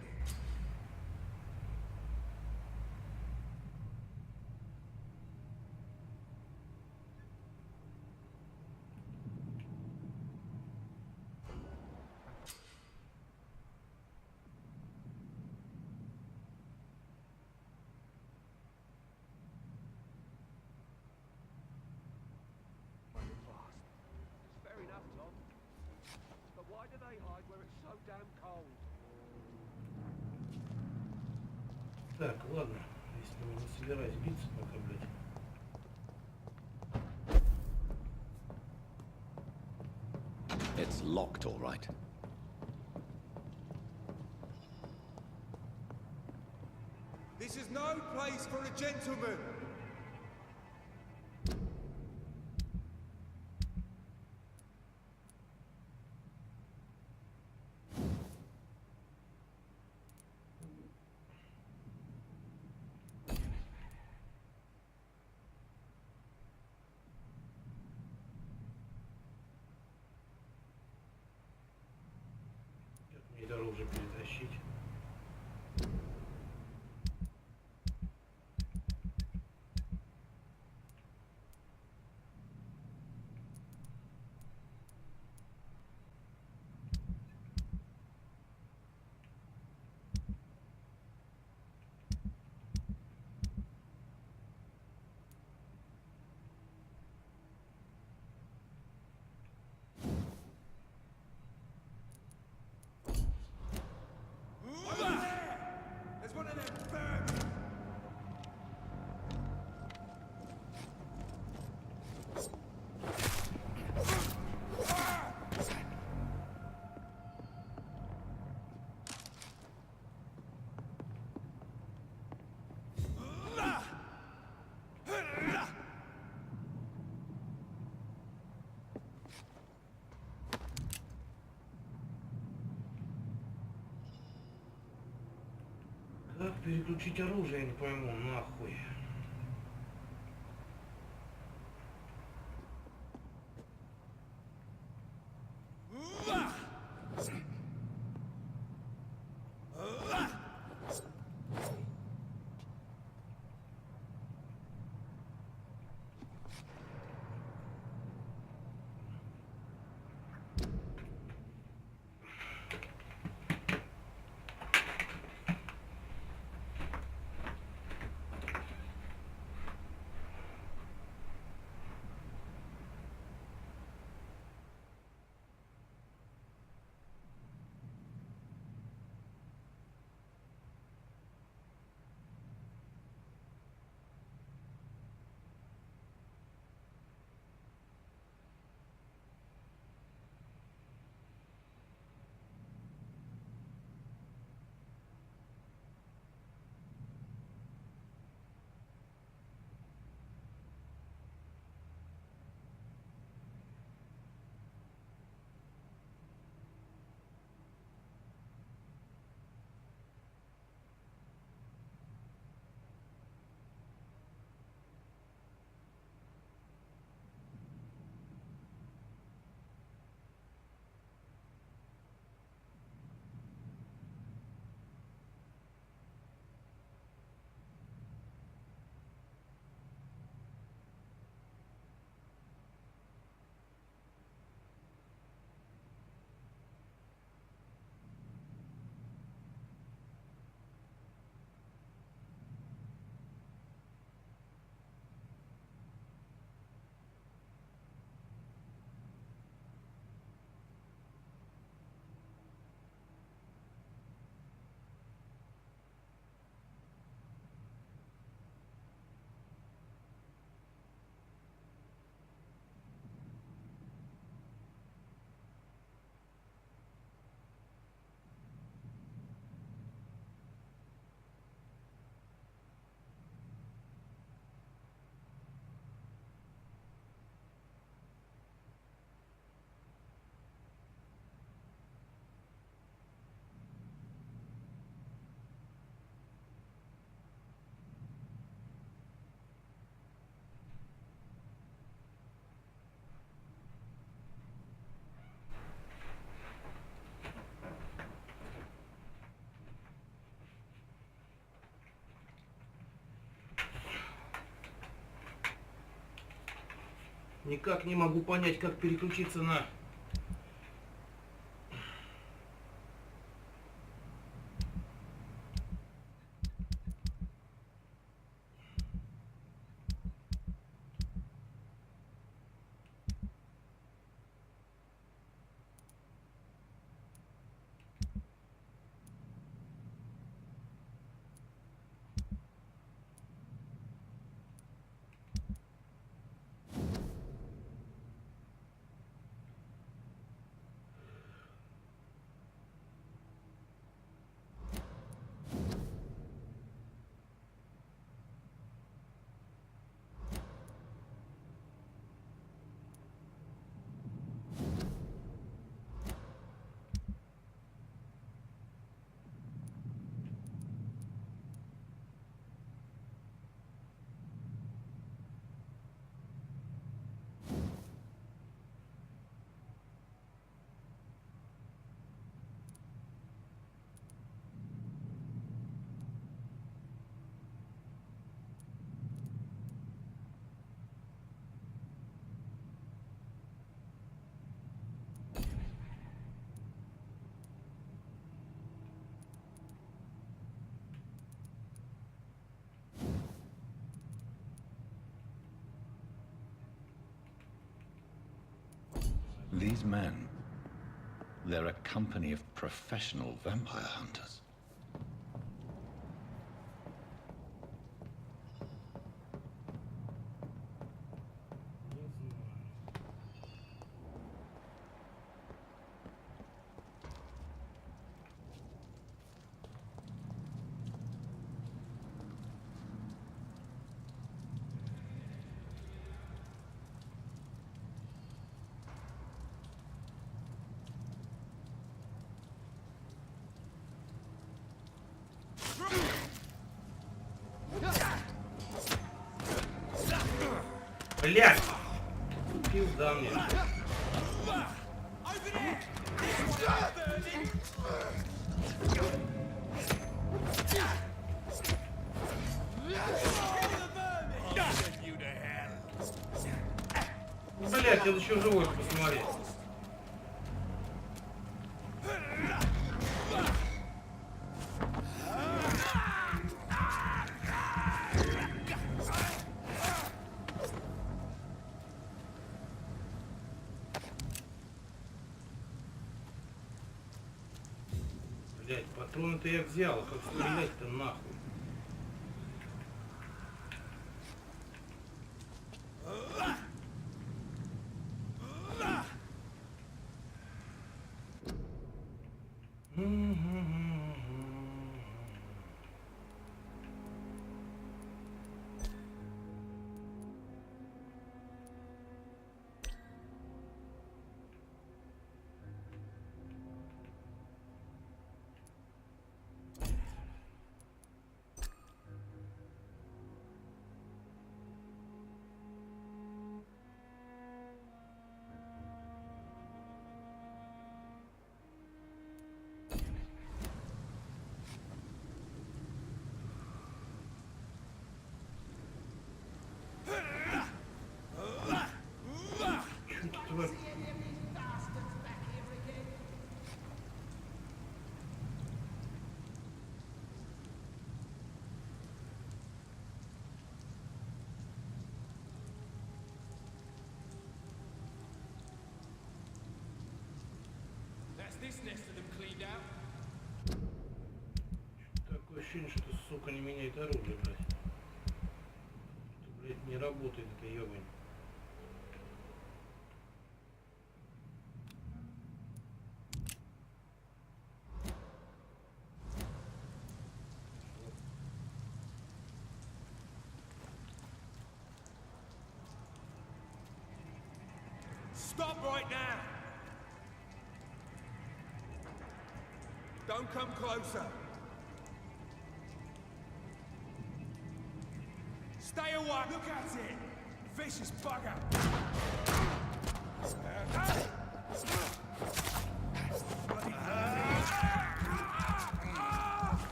Speaker 11: Fair enough, Tom. But why do they hide where it's so damn cold?
Speaker 1: Так, ладно. Если мы не собираюсь биться пока, блядь.
Speaker 4: It's locked, all right.
Speaker 8: This is no place for a gentleman!
Speaker 1: Мне дороже перетащить.
Speaker 8: There's one of them vermin!
Speaker 1: Как переключить оружие, я не пойму, нахуй. Никак не могу понять, как переключиться на...
Speaker 4: These men, they're a company of professional vampire hunters.
Speaker 1: Блядь! Пизда мне. Блядь, это еще живой, посмотри. Блять, патроны-то я взял, а как стрелять-то нахуй? Такое ощущение, что эта сука не меняет оружие, блядь. Это, блядь, не работает эта ёбань.
Speaker 8: Stop right now! Don't come closer. Stay away! Look at it! Vicious bugger!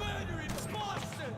Speaker 8: Murdering bastard!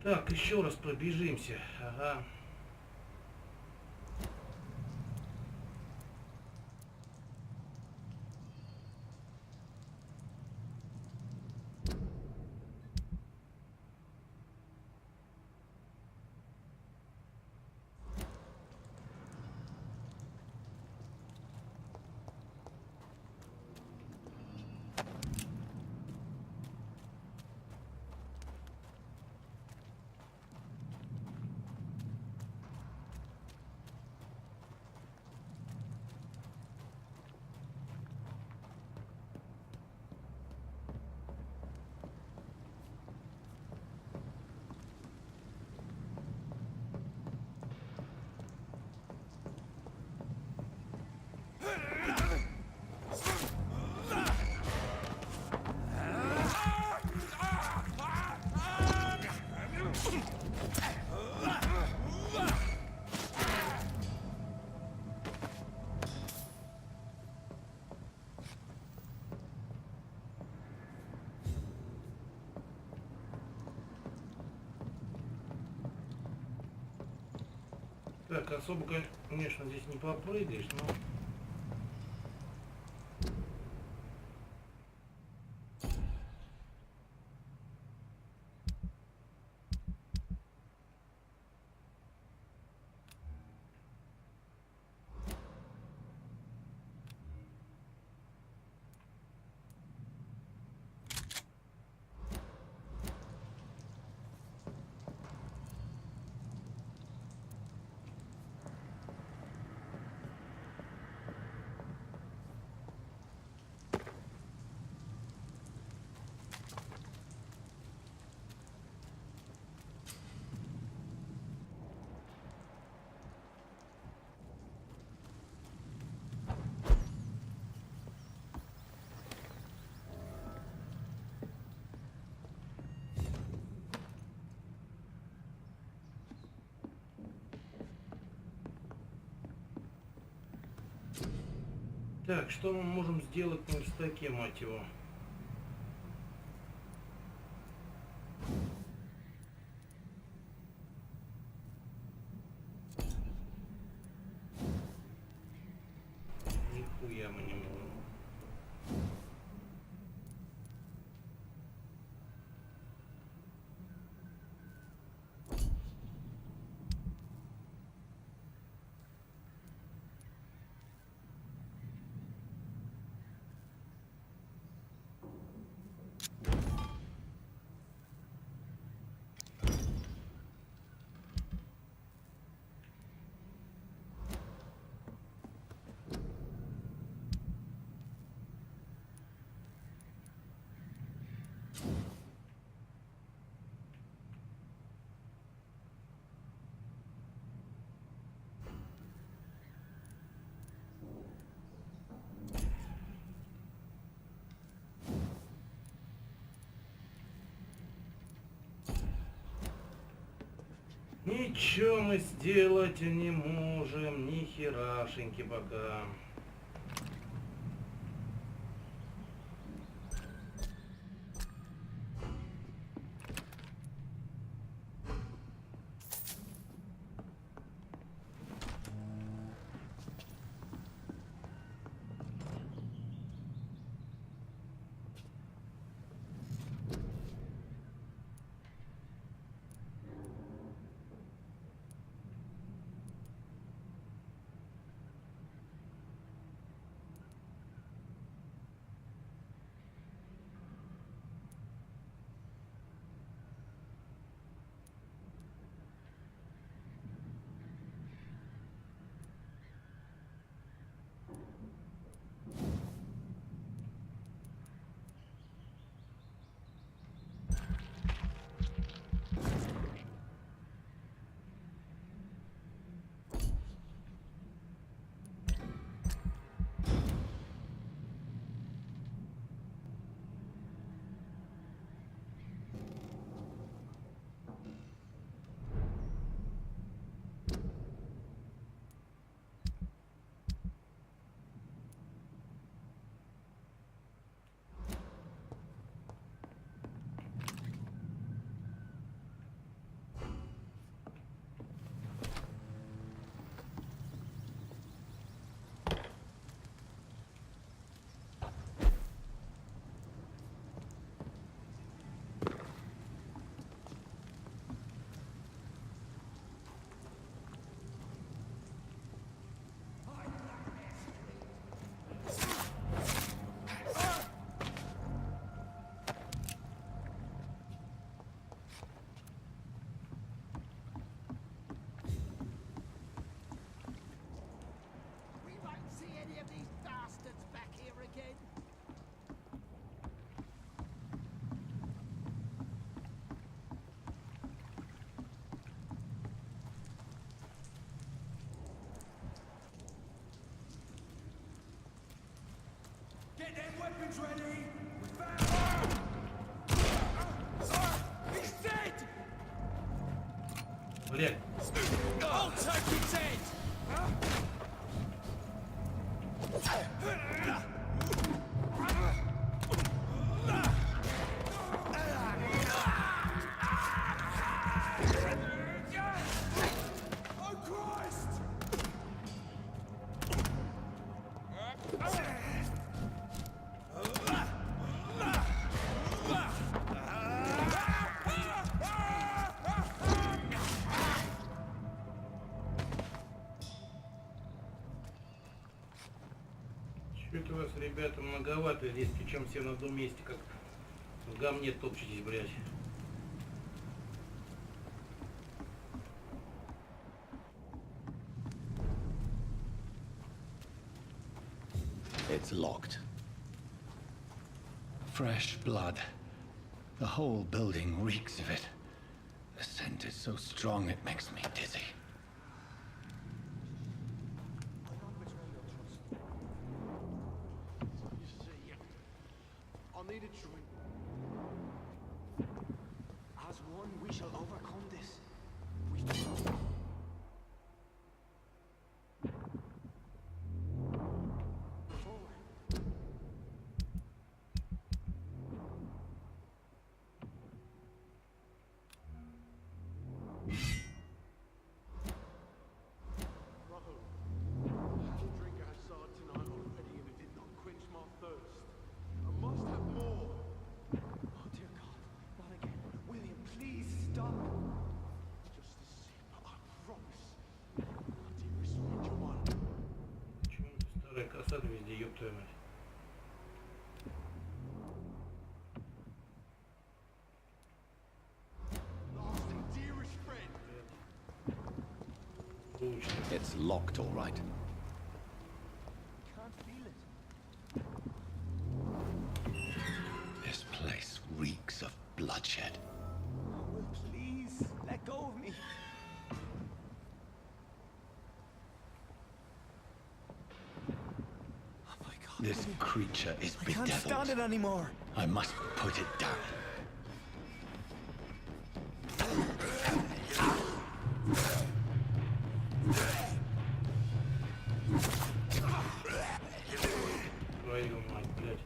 Speaker 1: Так, еще раз пробежимся. Ага. Так, особо, конечно, здесь не попрыгаешь, но... Так, что мы можем сделать на верстаке, мать его? Нихуя мы не можем. Ничего мы сделать не можем, ни херашеньки пока.
Speaker 8: weapons ready. He's dead.
Speaker 1: Блядь.
Speaker 8: I'll take his head. Oh Christ!
Speaker 1: Чё-то у вас, ребята, многовато здесь, причем все на одном месте, как в говне топчетесь, блядь.
Speaker 4: It's locked. Fresh blood. The whole building reeks of it. The scent is so strong it makes me dizzy.
Speaker 11: I need a drink. As one, we shall overcome this.
Speaker 1: Старая касада везде, ёб твою мать.
Speaker 4: It's locked, all right.
Speaker 11: Can't feel it.
Speaker 4: This place reeks of bloodshed.
Speaker 11: Will please let go of me. Oh my God.
Speaker 4: This creature is
Speaker 11: I can't stand
Speaker 4: bedeviled.
Speaker 11: it anymore.
Speaker 4: I must put it down.
Speaker 1: Твою мать, блядь.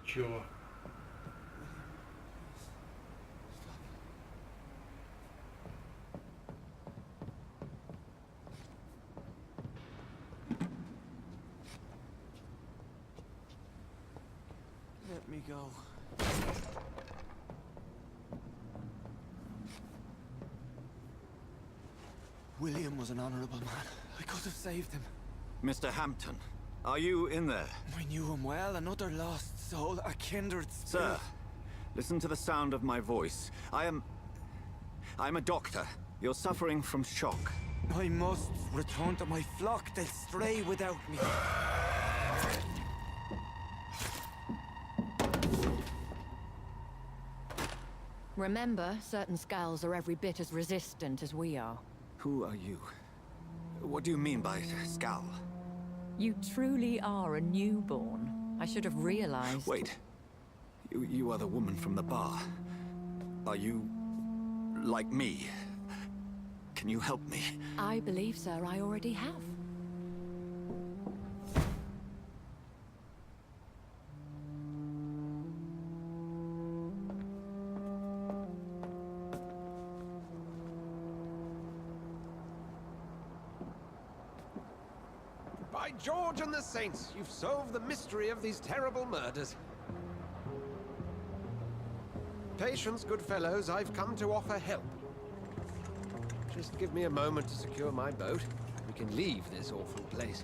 Speaker 1: Чего?
Speaker 11: Let me go. William was an honorable man. I could have saved him.
Speaker 14: Mr. Hampton, are you in there?
Speaker 11: I knew him well, another lost soul, a kindred spirit.
Speaker 14: Sir, listen to the sound of my voice. I'm a doctor. You're suffering from shock.
Speaker 11: I must return to my flock. They'll stray without me.
Speaker 15: Remember, certain skulls are every bit as resistant as we are.
Speaker 14: Who are you? What do you mean by skull?
Speaker 15: You truly are a newborn. I should have realized.
Speaker 14: Wait. You are the woman from the bar. Are you like me? Can you help me?
Speaker 15: I believe, sir, I already have.
Speaker 13: By George and the Saints, you've solved the mystery of these terrible murders. patience, good fellows. I've come to offer help. Just give me a moment to secure my boat. We can leave this awful place.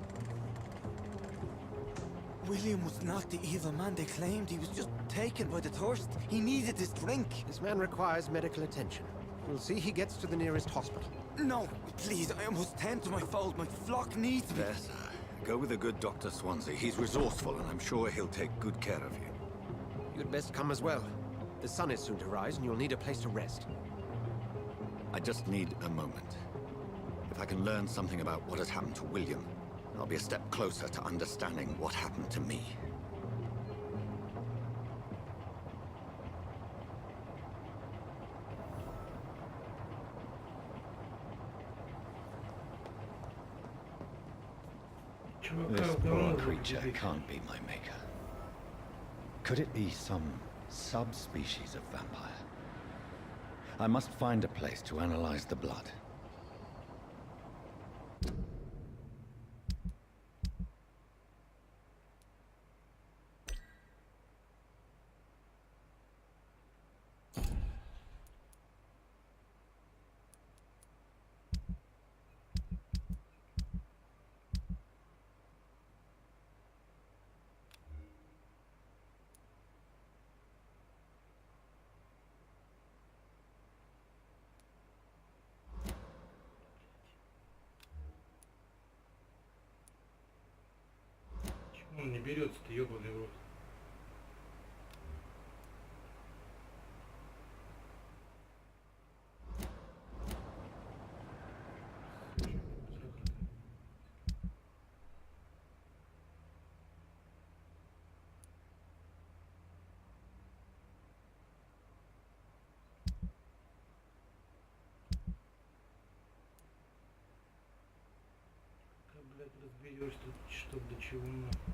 Speaker 9: William was not the evil man they claimed. He was just taken by the thirst. He needed this drink.
Speaker 13: This man requires medical attention. We'll see he gets to the nearest hospital.
Speaker 9: No, please, I must tend to my fold. My flock needs me.
Speaker 14: There, sir. Go with the good Dr. Swansea. He's resourceful, and I'm sure he'll take good care of you.
Speaker 13: You'd best come as well. The sun is soon to rise, and you'll need a place to rest.
Speaker 14: I just need a moment. If I can learn something about what has happened to William, I'll be a step closer to understanding what happened to me.
Speaker 4: This poor creature can't be my maker. Could it be some subspecies of vampire? I must find a place to analyze the blood.
Speaker 1: Он не берется-то, ёбаный в рот. Как, блядь, разберешь тут, что до чего нахуй.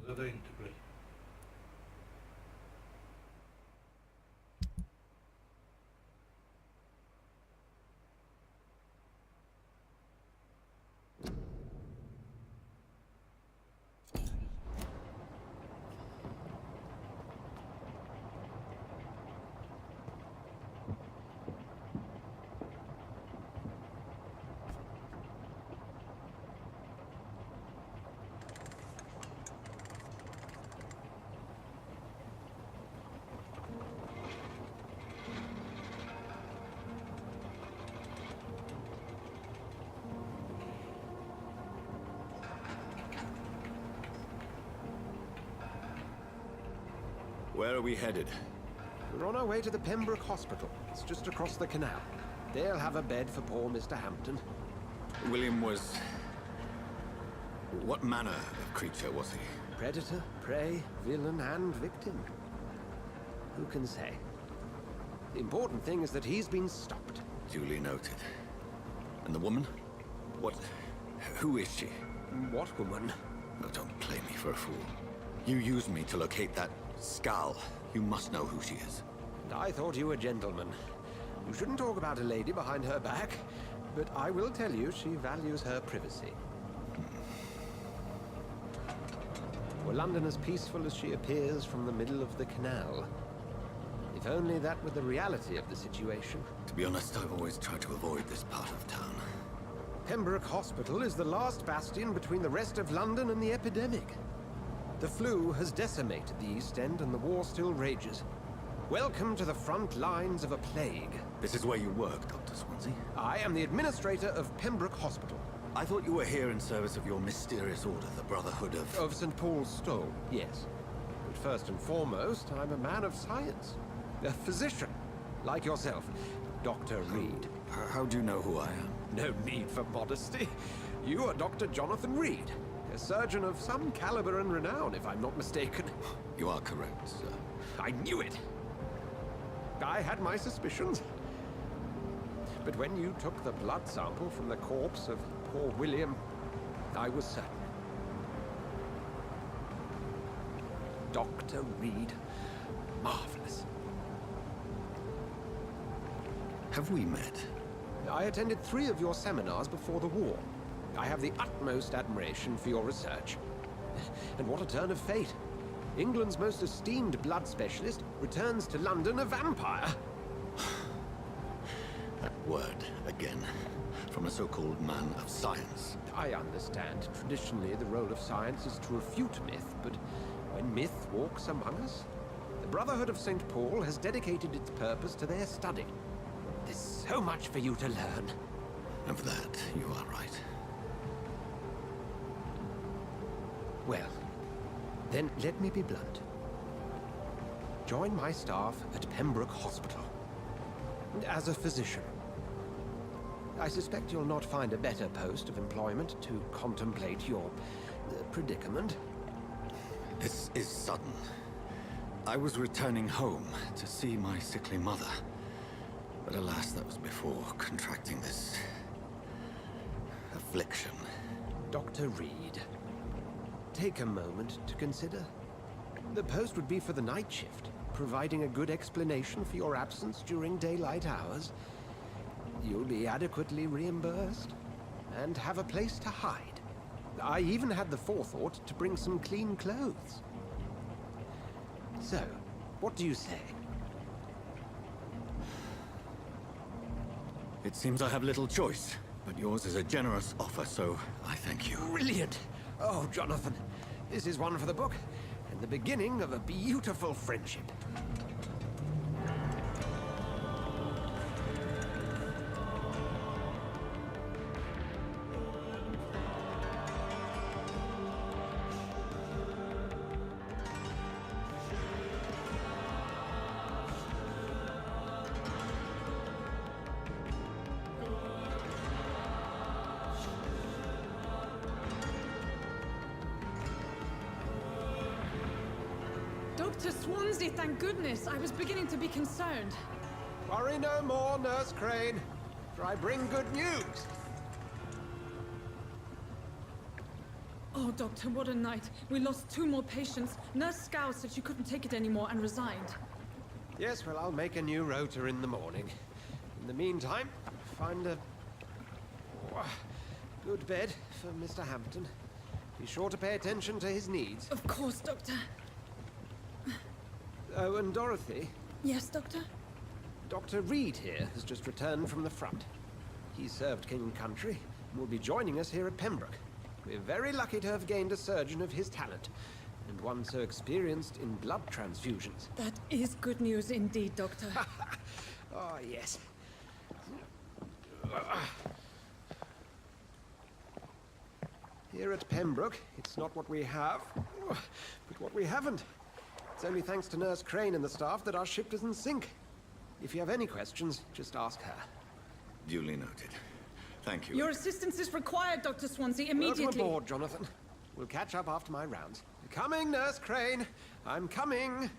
Speaker 1: Задание-то, блядь.
Speaker 14: Where are we headed?
Speaker 13: We're on our way to the Pembroke Hospital. It's just across the canal. They'll have a bed for poor Mr. Hampton.
Speaker 14: William was... What manner of creature was he?
Speaker 13: Predator, prey, villain, and victim. Who can say? The important thing is that he's been stopped.
Speaker 14: Duly noted. And the woman? What... who is she?
Speaker 13: What woman?
Speaker 14: Oh, don't play me for a fool. You used me to locate that skull. You must know who she is.
Speaker 13: And I thought you a gentleman. You shouldn't talk about a lady behind her back, but I will tell you she values her privacy. Were London as peaceful as she appears from the middle of the canal? If only that were the reality of the situation.
Speaker 14: To be honest, I've always tried to avoid this part of town.
Speaker 13: Pembroke Hospital is the last bastion between the rest of London and the epidemic. The flu has decimated the East End and the war still rages. Welcome to the front lines of a plague.
Speaker 14: This is where you work, Dr. Swansea?
Speaker 13: I am the administrator of Pembroke Hospital.
Speaker 14: I thought you were here in service of your mysterious order, the Brotherhood of...
Speaker 13: Of St. Paul's Stole, yes. But first and foremost, I'm a man of science. A physician, like yourself, Dr. Reed.
Speaker 14: How do you know who I am?
Speaker 13: No need for modesty. You are Dr. Jonathan Reed, a surgeon of some caliber and renown, if I'm not mistaken.
Speaker 14: You are correct, sir.
Speaker 13: I knew it! I had my suspicions. But when you took the blood sample from the corpse of poor William, I was certain. Dr. Reed. Marvelous.
Speaker 14: Have we met?
Speaker 13: I attended 3 of your seminars before the war. I have the utmost admiration for your research. And what a turn of fate. England's most esteemed blood specialist returns to London a vampire.
Speaker 14: That word, again, from a so-called man of science.
Speaker 13: I understand. Traditionally, the role of science is to refute myth, but when myth walks among us, the Brotherhood of St. Paul has dedicated its purpose to their study. There's so much for you to learn.
Speaker 14: Of that, you are right.
Speaker 13: Well, then let me be blunt. Join my staff at Pembroke Hospital. As a physician. I suspect you'll not find a better post of employment to contemplate your predicament.
Speaker 14: This is sudden. I was returning home to see my sickly mother. But alas, that was before contracting this affliction.
Speaker 13: Dr. Reed, take a moment to consider. The post would be for the night shift, providing a good explanation for your absence during daylight hours. You'll be adequately reimbursed, and have a place to hide. I even had the forethought to bring some clean clothes. So, what do you say?
Speaker 14: It seems I have little choice, but yours is a generous offer, so I thank you.
Speaker 13: Brilliant! Oh, Jonathan, this is one for the book, and the beginning of a beautiful friendship.
Speaker 16: Dr. Swansea, thank goodness. I was beginning to be concerned.
Speaker 13: Worry no more, Nurse Crane, for I bring good news.
Speaker 16: Oh, Doctor, what a night. We lost 2 more patients. Nurse Scow said she couldn't take it anymore and resigned.
Speaker 13: Yes, well, I'll make a new rota in the morning. In the meantime, find a good bed for Mr. Hampton. Be sure to pay attention to his needs.
Speaker 16: Of course, Doctor.
Speaker 13: Oh, and Dorothy?
Speaker 16: Yes, Doctor?
Speaker 13: Dr. Reed here has just returned from the front. He served King and Country and will be joining us here at Pembroke. We're very lucky to have gained a surgeon of his talent, and one so experienced in blood transfusions.
Speaker 16: That is good news indeed, Doctor.
Speaker 13: Oh, yes. Here at Pembroke, it's not what we have, but what we haven't. It's only thanks to Nurse Crane and the staff that our ship doesn't sink. If you have any questions, just ask her.
Speaker 14: Duly noted. Thank you.
Speaker 16: Your assistance is required, Dr. Swansea, immediately.
Speaker 13: Welcome aboard, Jonathan. We'll catch up after my rounds. Coming, Nurse Crane. I'm coming.